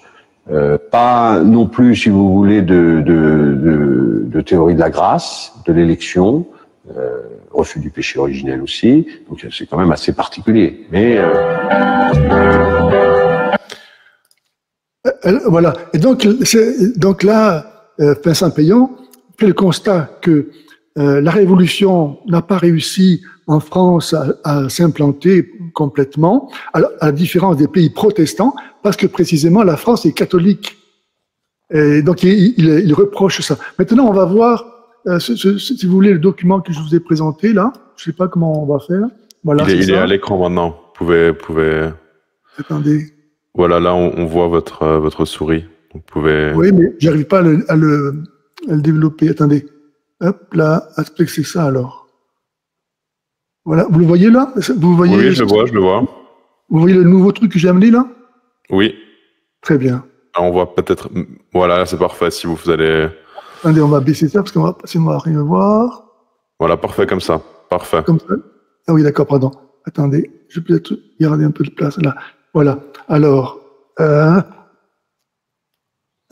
pas non plus, si vous voulez, de théorie de la grâce, de l'élection, refus du péché originel aussi. Donc c'est quand même assez particulier. Mais voilà. Et donc là, Vincent Payon fait le constat que la Révolution n'a pas réussi en France à s'implanter complètement, à la différence des pays protestants, parce que précisément la France est catholique. Et donc il reproche ça. Maintenant, on va voir, si vous voulez, le document que je vous ai présenté là. Je sais pas comment on va faire. Voilà, il est à l'écran maintenant. Vous pouvez. Attendez. Voilà, là on voit votre souris. Vous pouvez. Oui, mais j'arrive pas à le développer. Attendez. Hop, là, aspect, c'est ça alors. Voilà, vous le voyez là? Vous voyez, oui, je le vois. Vous voyez le nouveau truc que j'ai amené là? Oui. Très bien. Alors, on voit peut-être. Voilà, c'est parfait. Si vous allez. Attendez, on va baisser ça parce qu'on va passer, on va rien voir. Voilà, parfait comme ça. Parfait. Comme ça. Ah oui, d'accord, pardon. Attendez, je vais peut-être garder un peu de place là. Voilà. Alors,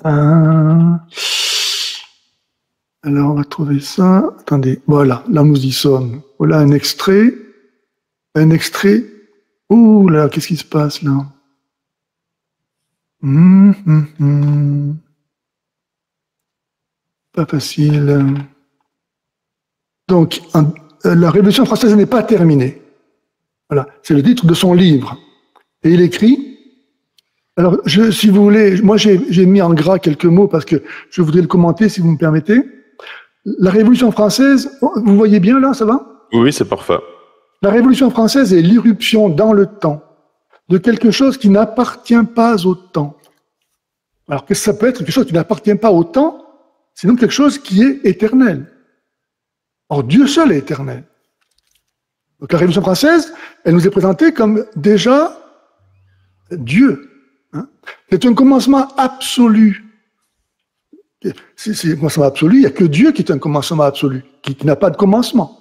alors, on va trouver ça. Attendez, voilà, là nous y sommes. Voilà un extrait. Un extrait. Ouh là, qu'est-ce qui se passe là? Pas facile. Donc, la Révolution française n'est pas terminée. Voilà, c'est le titre de son livre. Et il écrit. Alors, si vous voulez, moi j'ai mis en gras quelques mots parce que je voudrais le commenter, si vous me permettez. La Révolution française, vous voyez bien là, ça va? Oui, c'est parfait. La Révolution française est l'irruption dans le temps de quelque chose qui n'appartient pas au temps. Alors que ça peut être quelque chose qui n'appartient pas au temps, c'est donc quelque chose qui est éternel. Or, Dieu seul est éternel. Donc la Révolution française, elle nous est présentée comme déjà Dieu. Hein? C'est un commencement absolu. C'est un commencement absolu, il n'y a que Dieu qui est un commencement absolu, qui n'a pas de commencement.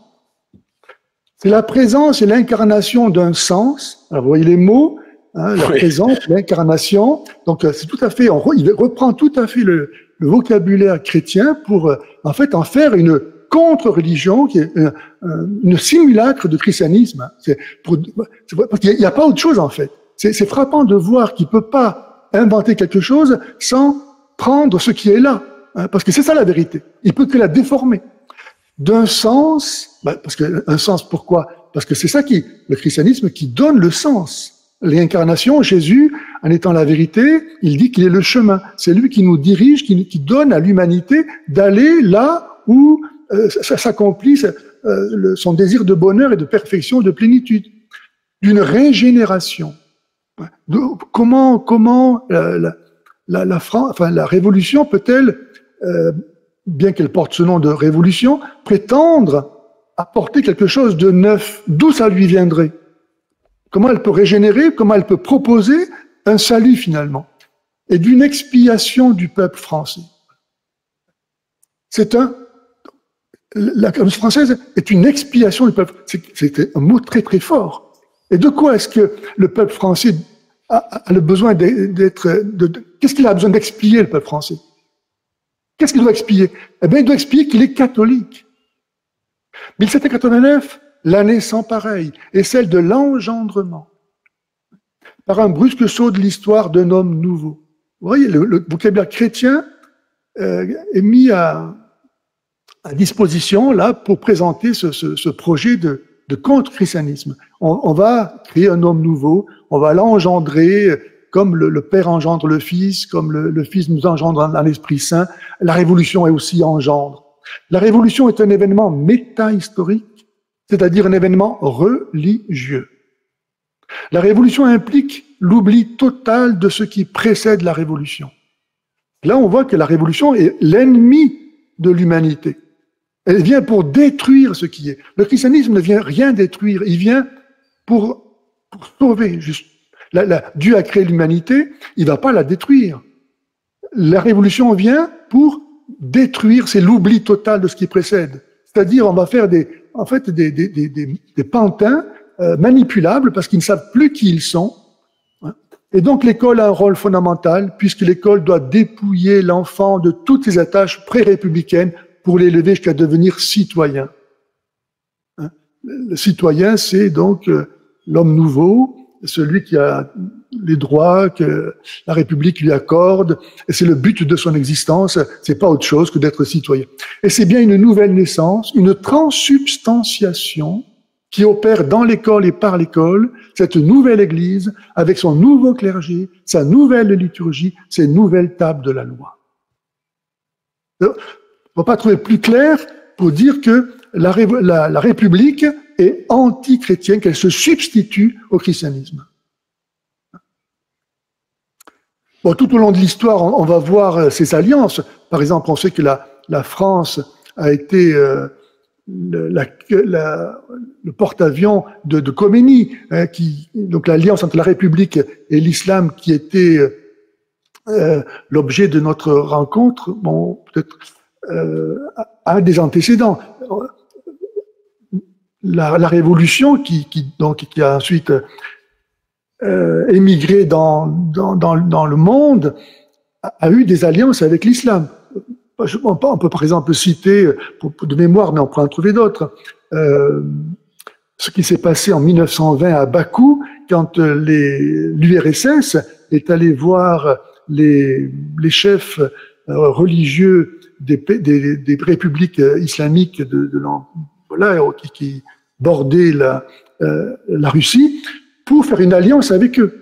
C'est la présence et l'incarnation d'un sens. Alors vous voyez les mots, hein, la présence, l'incarnation. Donc c'est tout à fait, il reprend tout à fait le vocabulaire chrétien pour en fait en faire une contre-religion, qui est une simulacre de christianisme. Parce qu'il n'y a pas autre chose en fait. C'est frappant de voir qu'il ne peut pas inventer quelque chose sans prendre ce qui est là. Hein, parce que c'est ça la vérité. Il peut que la déformer. D'un sens, parce que un sens pourquoi? Parce que c'est ça le christianisme qui donne le sens. L'incarnation, Jésus, en étant la vérité, il dit qu'il est le chemin. C'est lui qui nous dirige, qui donne à l'humanité d'aller là où ça s'accomplit son désir de bonheur et de perfection, de plénitude, d'une régénération. Comment la Révolution peut-elle, bien qu'elle porte ce nom de Révolution, prétendre apporter quelque chose de neuf? D'où ça lui viendrait? Comment elle peut régénérer? Comment elle peut proposer un salut finalement? Et d'une expiation du peuple français. La Révolution française est une expiation du peuple. C'est un mot très très fort. Et de quoi est-ce que le peuple français a le besoin qu'est-ce qu'il a besoin d'expier, le peuple français? Qu'est-ce qu'il doit expier? Eh bien, il doit expier qu'il est catholique. 1789, l'année sans pareille, est celle de l'engendrement, par un brusque saut de l'histoire d'un homme nouveau. Vous voyez, le vocabulaire chrétien est mis à disposition là pour présenter ce projet de contre-christianisme. On va créer un homme nouveau, on va l'engendrer comme le Père engendre le Fils, comme le Fils nous engendre dans l'Esprit Saint. La Révolution est aussi engendre. La Révolution est un événement méta-historique, c'est-à-dire un événement religieux. La Révolution implique l'oubli total de ce qui précède la Révolution. Là, on voit que la Révolution est l'ennemi de l'humanité. Elle vient pour détruire ce qui est. Le christianisme ne vient rien détruire, il vient pour sauver. Dieu a créé l'humanité, il ne va pas la détruire. la révolution vient pour détruire, c'est l'oubli total de ce qui précède. C'est-à-dire, on va faire des pantins manipulables parce qu'ils ne savent plus qui ils sont. Et donc, l'école a un rôle fondamental puisque l'école doit dépouiller l'enfant de toutes ses attaches pré-républicaines pour l'élever jusqu'à devenir citoyen. Le citoyen, c'est donc l'homme nouveau, celui qui a les droits que la République lui accorde, et c'est le but de son existence, c'est pas autre chose que d'être citoyen. Et c'est bien une nouvelle naissance, une transsubstantiation qui opère dans l'école et par l'école, cette nouvelle Église, avec son nouveau clergé, sa nouvelle liturgie, ses nouvelles tables de la loi. On ne va pas trouver plus clair pour dire que la République est anti-chrétienne, qu'elle se substitue au christianisme. Bon, tout au long de l'histoire, on va voir ces alliances. Par exemple, on sait que la France a été le porte-avions de Khomeini, donc l'alliance entre la République et l'islam qui était l'objet de notre rencontre, bon, peut-être a des antécédents. La révolution qui a ensuite émigré dans le monde a eu des alliances avec l'islam. On peut par exemple citer, de mémoire, mais on pourra en trouver d'autres, ce qui s'est passé en 1920 à Bakou, quand l'URSS est allé voir les chefs religieux des républiques islamiques qui bordaient la Russie, pour faire une alliance avec eux,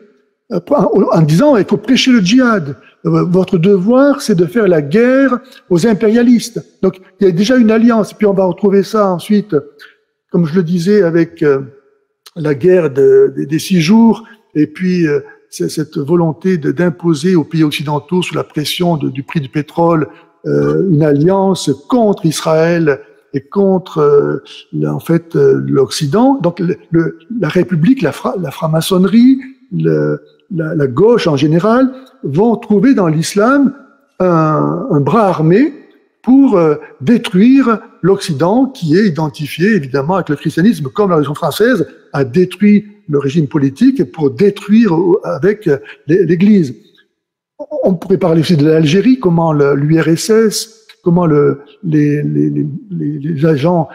en disant il faut prêcher le djihad. Votre devoir, c'est de faire la guerre aux impérialistes. Donc, il y a déjà une alliance. Et puis, on va retrouver ça ensuite, comme je le disais, avec la guerre des 6 jours, et puis cette volonté d'imposer aux pays occidentaux, sous la pression du prix du pétrole, une alliance contre Israël et contre, en fait, l'Occident. Donc, la République, la franc-maçonnerie, la gauche en général, vont trouver dans l'islam un bras armé pour détruire l'Occident, qui est identifié évidemment avec le christianisme, comme la Révolution française a détruit le régime politique pour détruire avec l'Église. On pourrait parler aussi de l'Algérie, comment l'URSS, comment les agents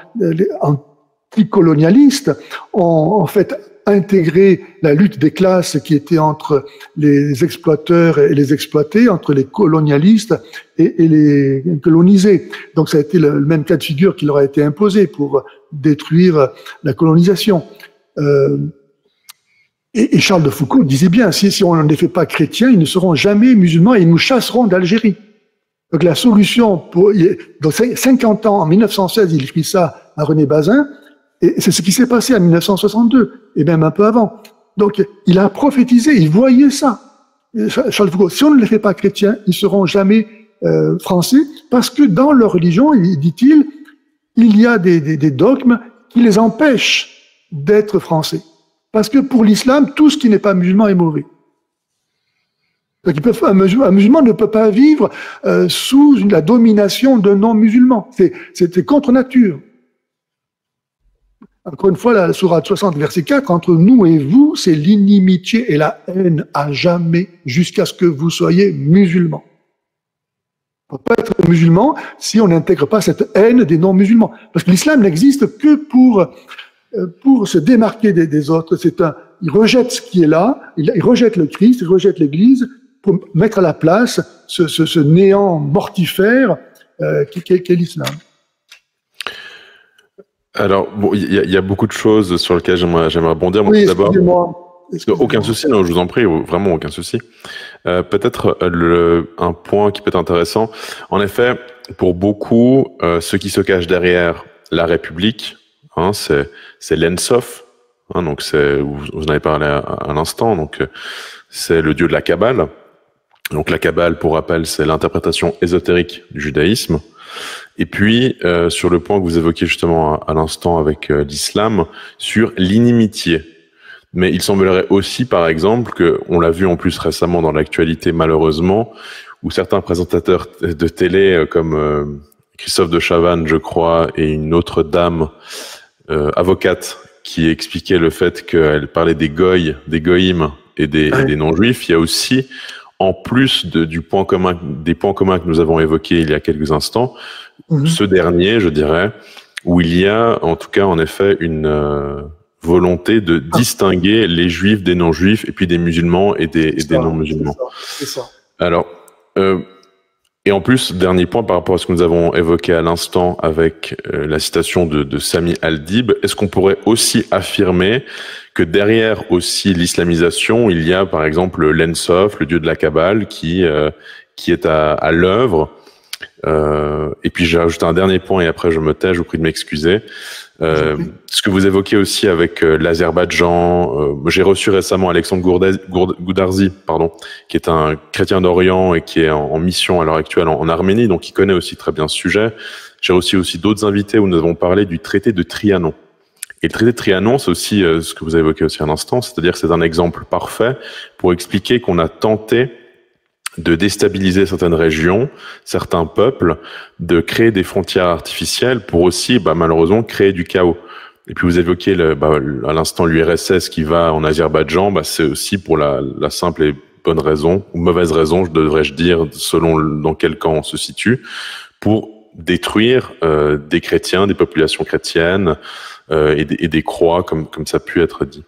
anticolonialistes ont en fait intégrer la lutte des classes qui était entre les exploiteurs et les exploités, entre les colonialistes et les colonisés. Donc ça a été le même cas de figure qui leur a été imposé pour détruire la colonisation. Et Charles de Foucault disait bien, si on ne les fait pas chrétiens, ils ne seront jamais musulmans et ils nous chasseront d'Algérie. Donc la solution, dans 50 ans, en 1916, il écrit ça à René Bazin, et c'est ce qui s'est passé en 1962, et même un peu avant. Donc, il a prophétisé, il voyait ça. Charles Foucault, si on ne les fait pas chrétiens, ils seront jamais français, parce que dans leur religion, dit-il, il y a des dogmes qui les empêchent d'être français. Parce que pour l'islam, tout ce qui n'est pas musulman est mauvais. Donc, un musulman ne peut pas vivre sous la domination d'un non-musulman. C'est contre nature. Encore une fois, la sourate 60, verset 4, entre nous et vous, c'est l'inimitié et la haine à jamais, jusqu'à ce que vous soyez musulmans. On ne peut pas être musulman si on n'intègre pas cette haine des non-musulmans. Parce que l'islam n'existe que pour se démarquer des autres. Il rejette ce qui est là, il rejette le Christ, il rejette l'Église, pour mettre à la place ce néant mortifère qu'est l'islam. Alors, bon, il y a beaucoup de choses sur lesquelles j'aimerais rebondir. Oui, d'abord, aucun souci, non, je vous en prie, vraiment aucun souci. Peut-être un point qui peut être intéressant. En effet, pour beaucoup, ce qui se cache derrière la République, c'est l'Ensof, donc vous en avez parlé à l'instant, donc c'est le dieu de la Kabbale. Donc la Kabbale, pour rappel, c'est l'interprétation ésotérique du judaïsme. Et puis, sur le point que vous évoquiez justement à l'instant avec l'islam, sur l'inimitié. Mais il semblerait aussi, par exemple, on l'a vu en plus récemment dans l'actualité malheureusement, où certains présentateurs de télé, comme Christophe de Chavannes, je crois, et une autre dame avocate, qui expliquait le fait qu'elle parlait des goïs, des goïms et des non-juifs. Il y a aussi, en plus des points communs que nous avons évoqués il y a quelques instants, ce dernier, je dirais, où il y a, en tout cas, en effet, une volonté de distinguer les juifs des non-juifs, et puis des musulmans et des non-musulmans. C'est ça. Alors, et en plus, dernier point par rapport à ce que nous avons évoqué à l'instant avec la citation de Sami Al-Dib, est-ce qu'on pourrait aussi affirmer que derrière aussi l'islamisation, il y a par exemple l'Ensof, le dieu de la Kabbale, qui est à l'œuvre. Et puis j'ai rajouté un dernier point et après je me tais, je vous prie de m'excuser. Ce que vous évoquez aussi avec l'Azerbaïdjan, j'ai reçu récemment Alexandre Goudarzi, qui est un chrétien d'Orient et qui est en mission à l'heure actuelle en Arménie, donc il connaît aussi très bien ce sujet. J'ai reçu aussi d'autres invités où nous avons parlé du traité de Trianon. Et le traité de Trianon, c'est aussi ce que vous avez évoqué aussi un instant, c'est-à-dire que c'est un exemple parfait pour expliquer qu'on a tenté de déstabiliser certaines régions, certains peuples, de créer des frontières artificielles pour aussi, malheureusement, créer du chaos. Et puis vous évoquez à l'instant l'URSS qui va en Azerbaïdjan, c'est aussi pour la simple et bonne raison, ou mauvaise raison, devrais-je dire, selon dans quel camp on se situe, pour détruire des chrétiens, des populations chrétiennes et des croix, comme ça a pu être dit.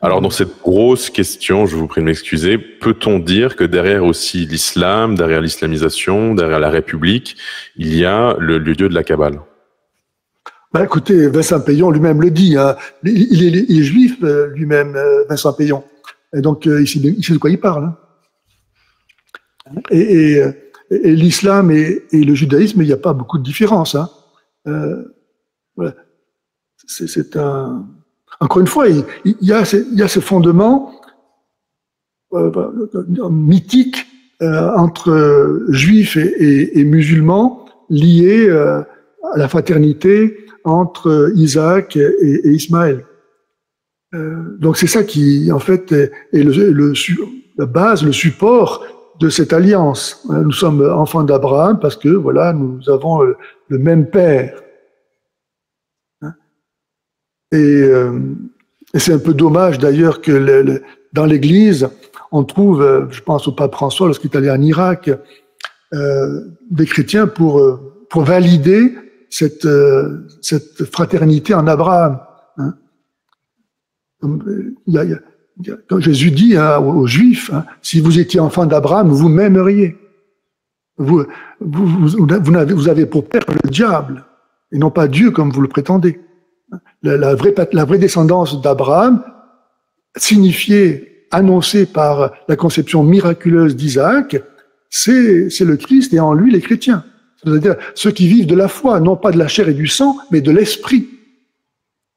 Alors, dans cette grosse question, je vous prie de m'excuser, peut-on dire que derrière aussi l'islam, derrière l'islamisation, derrière la République, il y a le dieu de la Kabbale? Écoutez, Vincent Payon lui-même le dit, hein. Il est juif lui-même, Vincent Payon. Et donc, il sait de quoi il parle. Hein. Et l'islam et le judaïsme, il n'y a pas beaucoup de différence. Hein. Voilà. C'est un... Encore une fois, il y a ce fondement mythique entre juifs et musulmans liés à la fraternité entre Isaac et Ismaël. Donc c'est ça qui, en fait, est la base, le support de cette alliance. Nous sommes enfants d'Abraham parce que voilà, nous avons le même père. Et c'est un peu dommage d'ailleurs que dans l'Église, on trouve, je pense au pape François lorsqu'il est allé en Irak, des chrétiens pour valider cette fraternité en Abraham. Hein. Quand Jésus dit aux Juifs, si vous étiez enfant d'Abraham, vous m'aimeriez. Vous avez pour père le diable et non pas Dieu comme vous le prétendez. La vraie descendance d'Abraham, signifiée, annoncée par la conception miraculeuse d'Isaac, c'est le Christ et en lui les chrétiens. C'est-à-dire ceux qui vivent de la foi, non pas de la chair et du sang, mais de l'esprit.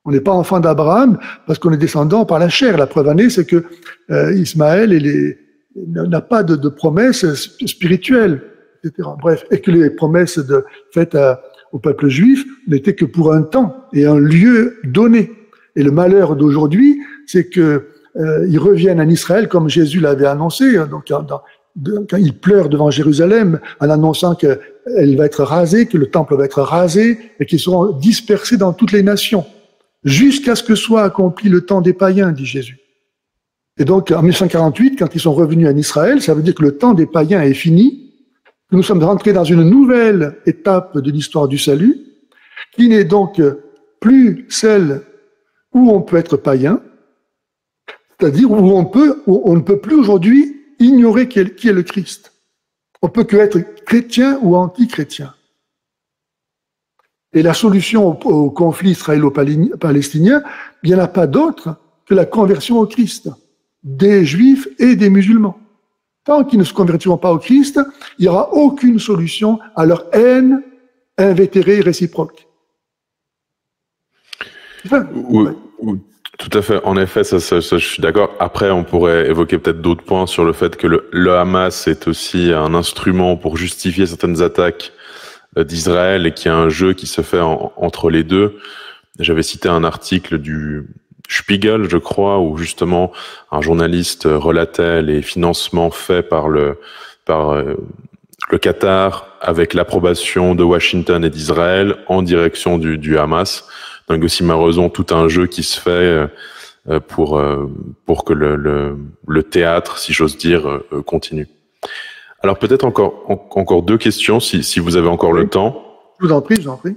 On n'est pas enfant d'Abraham parce qu'on est descendant par la chair. La preuve en est, c'est que Ismaël n'a pas de promesses spirituelles, etc. Bref, et que les promesses faites au peuple juif n'était que pour un temps et un lieu donné. Et le malheur d'aujourd'hui, c'est que ils reviennent en Israël comme Jésus l'avait annoncé. Donc, quand ils pleurent devant Jérusalem en annonçant qu'elle va être rasée, que le temple va être rasé et qu'ils seront dispersés dans toutes les nations, jusqu'à ce que soit accompli le temps des païens, dit Jésus. Et donc, en 1948, quand ils sont revenus en Israël, ça veut dire que le temps des païens est fini. Nous sommes rentrés dans une nouvelle étape de l'histoire du salut, qui n'est donc plus celle où on peut être païen, c'est-à-dire où on ne peut plus aujourd'hui ignorer qui est le Christ. On peut que être chrétien ou anti-chrétien. Et la solution au conflit israélo-palestinien, il n'y en a pas d'autre que la conversion au Christ, des Juifs et des musulmans. Tant qu'ils ne se convertiront pas au Christ, il n'y aura aucune solution à leur haine invétérée et réciproque. Oui, tout à fait. En effet, ça, je suis d'accord. Après, on pourrait évoquer peut-être d'autres points sur le fait que le Hamas est aussi un instrument pour justifier certaines attaques d'Israël et qu'il y a un jeu qui se fait entre les deux. J'avais cité un article du Spiegel, je crois, où justement un journaliste relatait les financements faits par par le Qatar avec l'approbation de Washington et d'Israël en direction du Hamas. Donc aussi malheureusement tout un jeu qui se fait pour que le théâtre, si j'ose dire, continue. Alors peut-être encore deux questions si vous avez encore le temps. Je vous en prie, je vous en prie.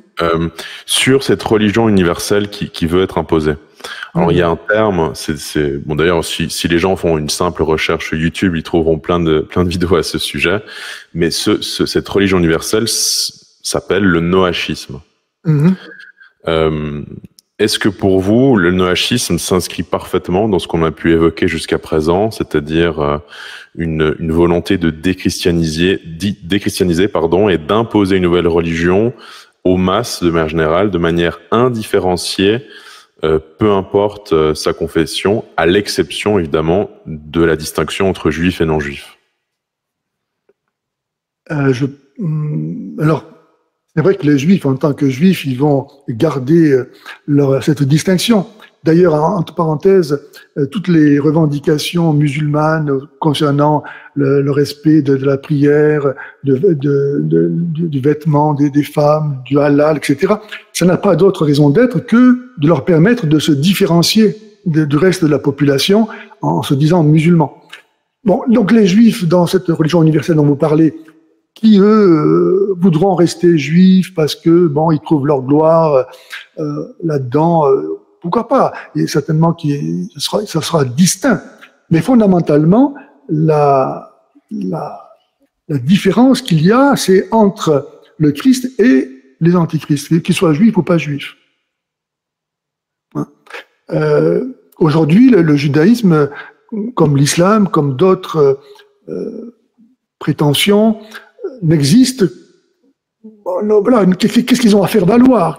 Sur cette religion universelle qui veut être imposée. Alors il y a un terme, bon d'ailleurs si les gens font une simple recherche YouTube, ils trouveront plein de vidéos à ce sujet. Mais cette religion universelle s'appelle le noachisme. Est-ce que pour vous, le noachisme s'inscrit parfaitement dans ce qu'on a pu évoquer jusqu'à présent, c'est-à-dire une volonté de déchristianiser, et d'imposer une nouvelle religion aux masses de manière générale, de manière indifférenciée, peu importe sa confession, à l'exception évidemment de la distinction entre juifs et non-juifs? Alors, c'est vrai que les juifs, en tant que juifs, ils vont garder cette distinction. D'ailleurs, entre parenthèses, toutes les revendications musulmanes concernant le respect de la prière, du vêtement des femmes, du halal, etc., ça n'a pas d'autre raison d'être que de leur permettre de se différencier du reste de la population en se disant musulmans. Bon, donc les juifs, dans cette religion universelle dont vous parlez, qui eux voudront rester juifs parce que bon, ils trouvent leur gloire là-dedans. Pourquoi pas? Et certainement ça sera distinct. Mais fondamentalement, la différence qu'il y a, c'est entre le Christ et les antichrists, qu'ils soient juifs ou pas juifs. Aujourd'hui, le judaïsme, comme l'islam, comme d'autres prétentions, n'existe. Voilà, qu'est-ce qu'ils ont à faire valoir?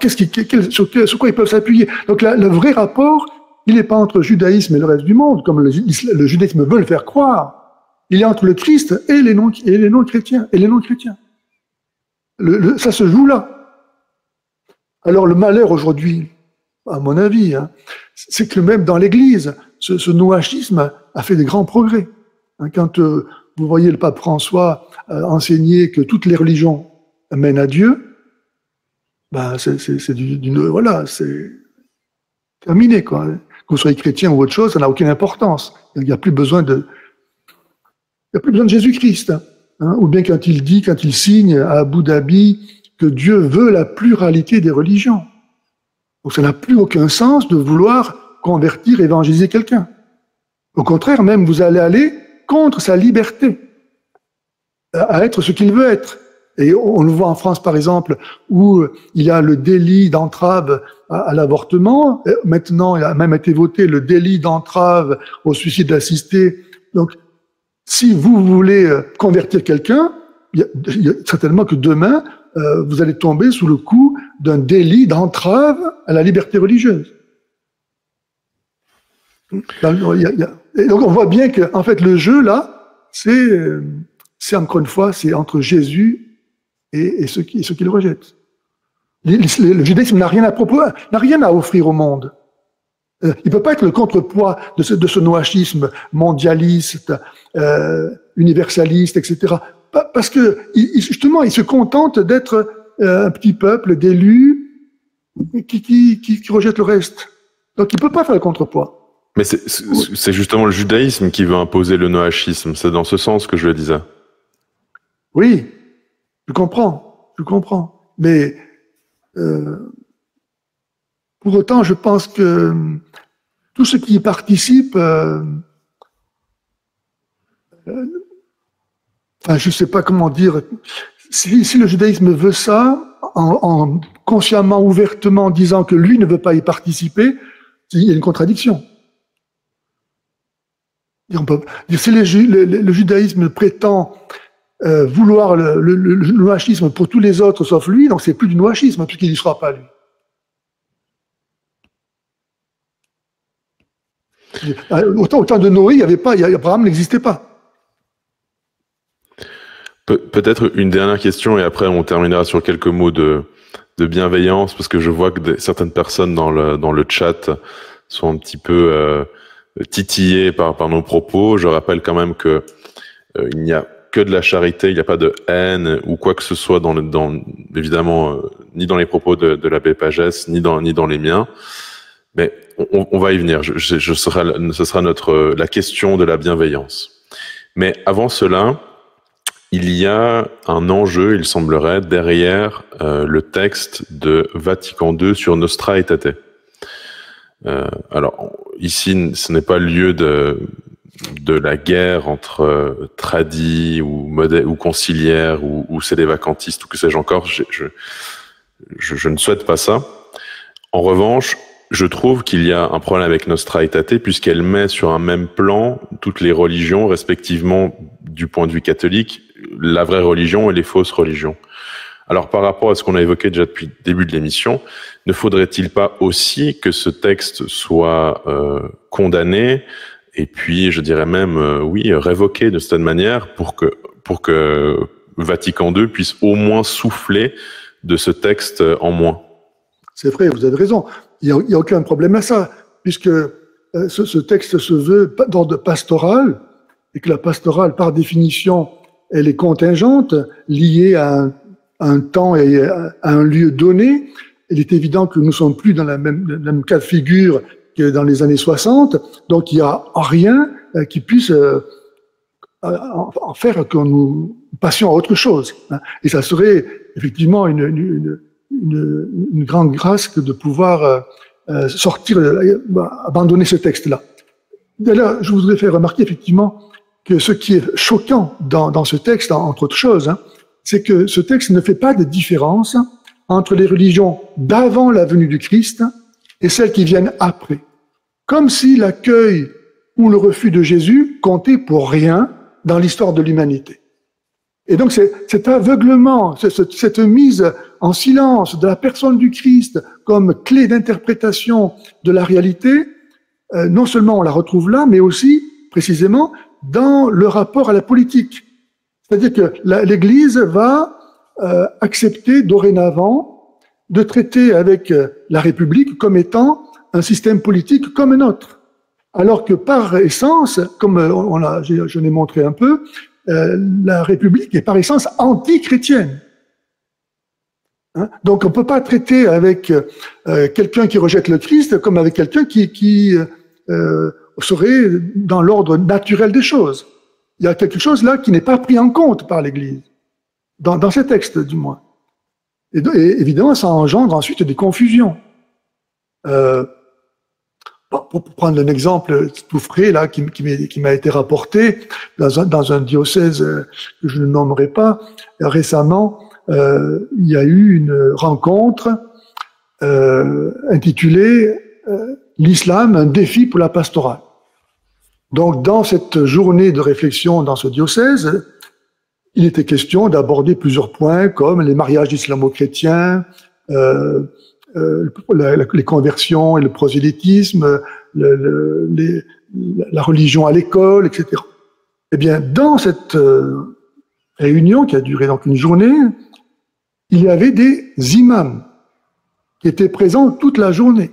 Sur quoi ils peuvent s'appuyer? Donc le vrai rapport, il n'est pas entre le judaïsme et le reste du monde, comme le judaïsme veut le faire croire. Il est entre le Christ et les non-chrétiens. Ça se joue là. Alors le malheur aujourd'hui, à mon avis, c'est que même dans l'Église, ce noachisme a fait des grands progrès. Quand vous voyez le pape François enseigner que toutes les religions mènent à Dieu, ben c'est terminé, quoi. Que vous soyez chrétien ou autre chose, ça n'a aucune importance. Il n'y a plus besoin de Jésus-Christ. Ou bien quand il signe à Abu Dhabi que Dieu veut la pluralité des religions. Donc ça n'a plus aucun sens de vouloir convertir, évangéliser quelqu'un. Au contraire, même vous allez aller contre sa liberté à être ce qu'il veut être. Et on le voit en France, par exemple, où il y a le délit d'entrave à l'avortement. Maintenant, il a même été voté le délit d'entrave au suicide assisté. Donc, si vous voulez convertir quelqu'un, il y a certainement que demain, vous allez tomber sous le coup d'un délit d'entrave à la liberté religieuse. Et donc, on voit bien que, en fait, le jeu, là, c'est encore une fois, c'est entre Jésus et ceux qui le rejettent. Le judaïsme n'a rien à offrir au monde. Il peut pas être le contrepoids de ce noachisme mondialiste, universaliste, etc. Parce que justement, il se contente d'être un petit peuple d'élus qui rejette le reste. Donc, il peut pas faire le contrepoids. Mais c'est justement le judaïsme qui veut imposer le noachisme. C'est dans ce sens que je le disais. Oui, je comprends. Mais pour autant, je pense que tous ceux qui y participent, je ne sais pas comment dire, si le judaïsme veut ça, en consciemment, ouvertement disant que lui ne veut pas y participer, il y a une contradiction. Si le judaïsme prétend vouloir le noachisme pour tous les autres sauf lui, donc c'est plus du noachisme, puisqu'il n'y sera pas lui. Au temps de Noé, Abraham n'existait pas. Peut-être une dernière question et après on terminera sur quelques mots de bienveillance, parce que je vois que certaines personnes dans le chat sont un petit peu titillées par nos propos. Je rappelle quand même que il n'y a que de la charité, il n'y a pas de haine ou quoi que ce soit évidemment, ni dans les propos de l'abbé Pagès, ni dans les miens. Mais on va y venir. Ce sera la question de la bienveillance. Mais avant cela, il y a un enjeu, il semblerait, derrière le texte de Vatican II sur Nostra Aetate. Alors, ici, ce n'est pas le lieu de la guerre entre tradis ou conciliaires ou sédévacantistes ou que sais-je encore. Je ne souhaite pas ça. En revanche, je trouve qu'il y a un problème avec Nostra Aetate puisqu'elle met sur un même plan toutes les religions, respectivement du point de vue catholique, la vraie religion et les fausses religions. Alors par rapport à ce qu'on a évoqué déjà depuis le début de l'émission, ne faudrait-il pas aussi que ce texte soit condamné et puis je dirais même révoqué de cette manière pour que Vatican II puisse au moins souffler de ce texte en moins? C'est vrai, vous avez raison. Il n'y a aucun problème à ça, puisque ce texte se veut d'ordre pastoral, et que la pastorale, par définition, elle est contingente, liée à un temps et à un lieu donné. Il est évident que nous ne sommes plus dans le même cas de figure que dans les années 60, donc il n'y a rien qui puisse en faire que nous passions à autre chose. Et ça serait effectivement une grande grâce que de pouvoir abandonner ce texte-là. D'ailleurs, je voudrais faire remarquer effectivement que ce qui est choquant dans ce texte, entre autres choses, c'est que ce texte ne fait pas de différence entre les religions d'avant la venue du Christ et celles qui viennent après. Comme si l'accueil ou le refus de Jésus comptait pour rien dans l'histoire de l'humanité. Et donc cet aveuglement, cette mise en silence de la personne du Christ comme clé d'interprétation de la réalité, non seulement on la retrouve là, mais aussi, précisément, dans le rapport à la politique. C'est-à-dire que l'Église va accepter dorénavant de traiter avec la République comme étant un système politique comme un autre. Alors que par essence, comme je l'ai montré un peu, la République est par essence anti-chrétienne. Donc on ne peut pas traiter avec quelqu'un qui rejette le Christ comme avec quelqu'un qui serait dans l'ordre naturel des choses. Il y a quelque chose là qui n'est pas pris en compte par l'Église, dans ces textes du moins. Et évidemment, ça engendre ensuite des confusions. Pour prendre un exemple tout frais là qui m'a été rapporté dans un diocèse que je ne nommerai pas, récemment, il y a eu une rencontre intitulée l'islam, un défi pour la pastorale. Donc, dans cette journée de réflexion dans ce diocèse, il était question d'aborder plusieurs points comme les mariages islamo-chrétiens, les conversions et le prosélytisme, la religion à l'école, etc. Eh bien, dans cette réunion qui a duré donc une journée, il y avait des imams qui étaient présents toute la journée.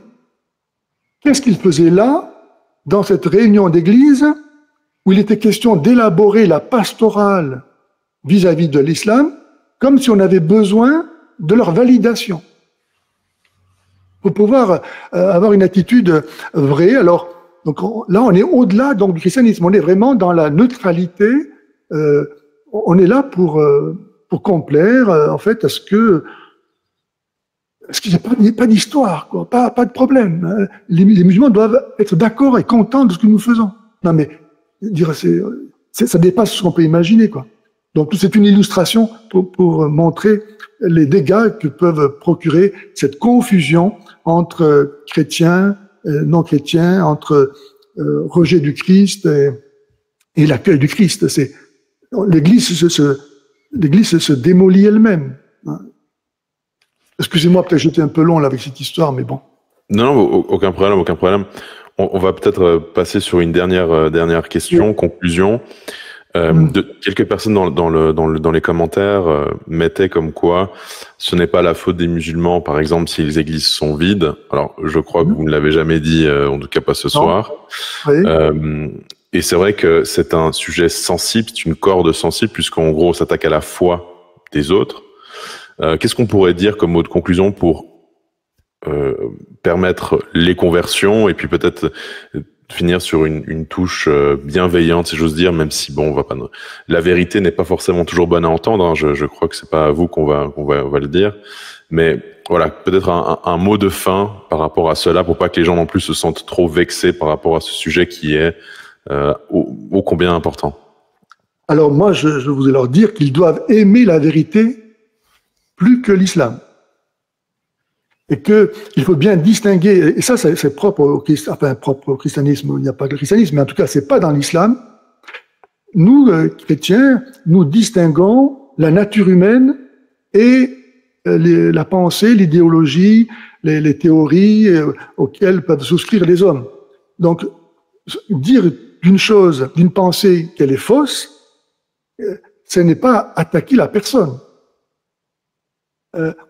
Qu'est-ce qu'ils faisaient là, dans cette réunion d'église, où il était question d'élaborer la pastorale vis-à-vis de l'islam, comme si on avait besoin de leur validation pour pouvoir avoir une attitude vraie. Alors, donc là, on est au-delà donc du christianisme. On est vraiment dans la neutralité. On est là pour complaire, en fait, à ce qu'il n'y ait pas d'histoire, quoi, pas de problème. Les musulmans doivent être d'accord et contents de ce que nous faisons. Non, mais dire ça dépasse ce qu'on peut imaginer, quoi. Donc, c'est une illustration pour montrer les dégâts que peuvent procurer cette confusion entre chrétiens, non chrétiens, entre rejet du Christ et l'accueil du Christ. L'Église se démolit elle-même. Excusez-moi, peut-être j'étais un peu long là avec cette histoire, mais bon. Non, aucun problème. On va peut-être passer sur une dernière question, conclusion. Quelques personnes dans les commentaires mettaient comme quoi ce n'est pas la faute des musulmans, par exemple, si les églises sont vides. Alors, je crois que vous ne l'avez jamais dit, en tout cas pas ce soir. Oui. Et c'est vrai que c'est un sujet sensible, c'est une corde sensible, puisqu'en gros, on s'attaque à la foi des autres. Qu'est-ce qu'on pourrait dire comme mot de conclusion pour permettre les conversions et puis peut-être finir sur une touche bienveillante, si j'ose dire, même si bon, on va pas. La vérité n'est pas forcément toujours bonne à entendre. Hein, je crois que c'est pas à vous qu'on va le dire, mais voilà, peut-être un mot de fin par rapport à cela, pour pas que les gens non plus se sentent trop vexés par rapport à ce sujet qui est ô combien important. Alors moi, je voudrais leur dire qu'ils doivent aimer la vérité plus que l'islam. Et qu'il faut bien distinguer, et ça c'est propre au christianisme, il n'y a pas de christianisme, mais en tout cas c'est pas dans l'islam. Nous, chrétiens, nous distinguons la nature humaine et la pensée, l'idéologie, les théories auxquelles peuvent souscrire les hommes. Donc, dire d'une chose, d'une pensée qu'elle est fausse, ce n'est pas attaquer la personne.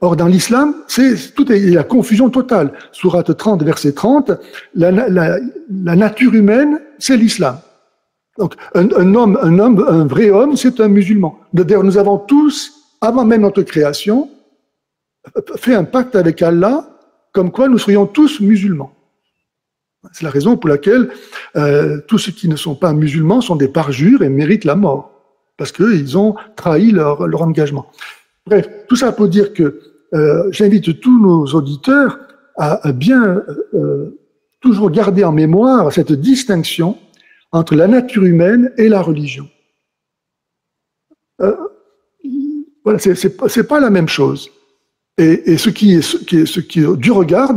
Or, dans l'islam, tout est la confusion totale. Sourate 30, verset 30, la nature humaine, c'est l'islam. Donc, un vrai homme, c'est un musulman. D'ailleurs, nous avons tous, avant même notre création, fait un pacte avec Allah, comme quoi nous serions tous musulmans. C'est la raison pour laquelle tous ceux qui ne sont pas musulmans sont des parjures et méritent la mort, parce qu'ils ont trahi leur engagement. Bref, tout ça pour dire que j'invite tous nos auditeurs à bien toujours garder en mémoire cette distinction entre la nature humaine et la religion. Voilà, c'est pas la même chose. Et ce qui est du regard,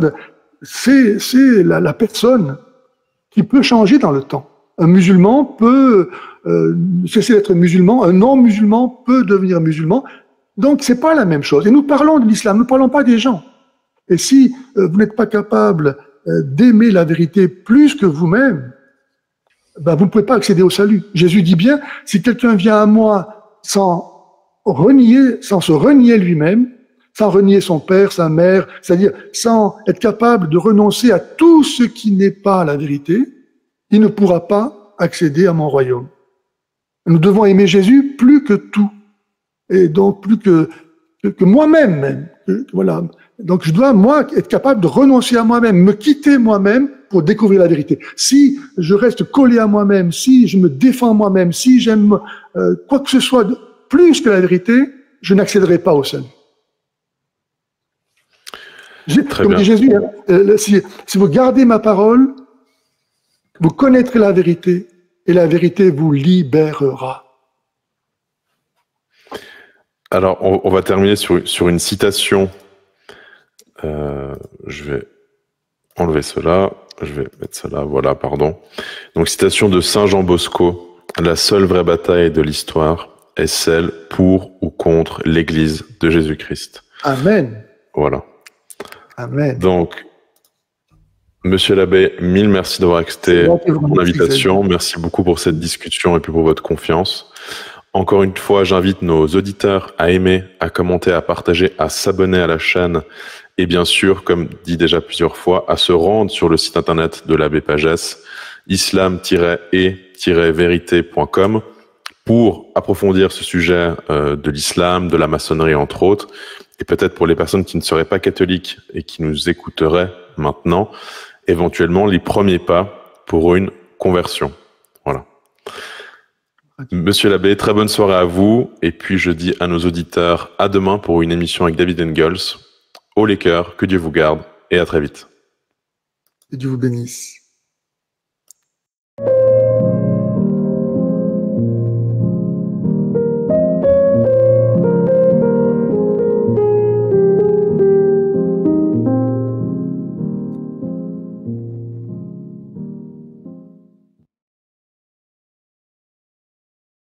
c'est la personne qui peut changer dans le temps. Un musulman peut cesser d'être musulman, un non-musulman peut devenir musulman. Donc, c'est pas la même chose. Et nous parlons de l'islam, nous ne parlons pas des gens. Et si vous n'êtes pas capable d'aimer la vérité plus que vous-même, ben, vous ne pouvez pas accéder au salut. Jésus dit bien, si quelqu'un vient à moi sans se renier lui-même, sans renier son père, sa mère, c'est-à-dire sans être capable de renoncer à tout ce qui n'est pas la vérité, il ne pourra pas accéder à mon royaume. Nous devons aimer Jésus plus que tout. Et donc plus que moi-même même. Voilà. Donc je dois, moi, être capable de renoncer à moi-même, me quitter moi-même pour découvrir la vérité. Si je reste collé à moi-même, si je me défends moi-même, si j'aime quoi que ce soit de plus que la vérité, je n'accéderai pas au salut. Comme dit Jésus, si vous gardez ma parole, vous connaîtrez la vérité et la vérité vous libérera. Alors, on va terminer sur une citation. Je vais enlever cela. Je vais mettre cela. Voilà, pardon. Donc, citation de Saint Jean Bosco. La seule vraie bataille de l'histoire est celle pour ou contre l'Église de Jésus-Christ. Amen. Voilà. Amen. Donc, Monsieur l'abbé, mille merci d'avoir accepté mon invitation. Merci beaucoup pour cette discussion et puis pour votre confiance. Encore une fois, j'invite nos auditeurs à aimer, à commenter, à partager, à s'abonner à la chaîne et bien sûr, comme dit déjà plusieurs fois, à se rendre sur le site internet de l'abbé Pagès, islam-et-vérité.com pour approfondir ce sujet de l'islam, de la maçonnerie entre autres, et peut-être pour les personnes qui ne seraient pas catholiques et qui nous écouteraient maintenant, éventuellement les premiers pas pour une conversion. Voilà. Monsieur l'abbé, très bonne soirée à vous. Et puis je dis à nos auditeurs à demain pour une émission avec David Engels. Haut les cœurs, que Dieu vous garde et à très vite. Que Dieu vous bénisse.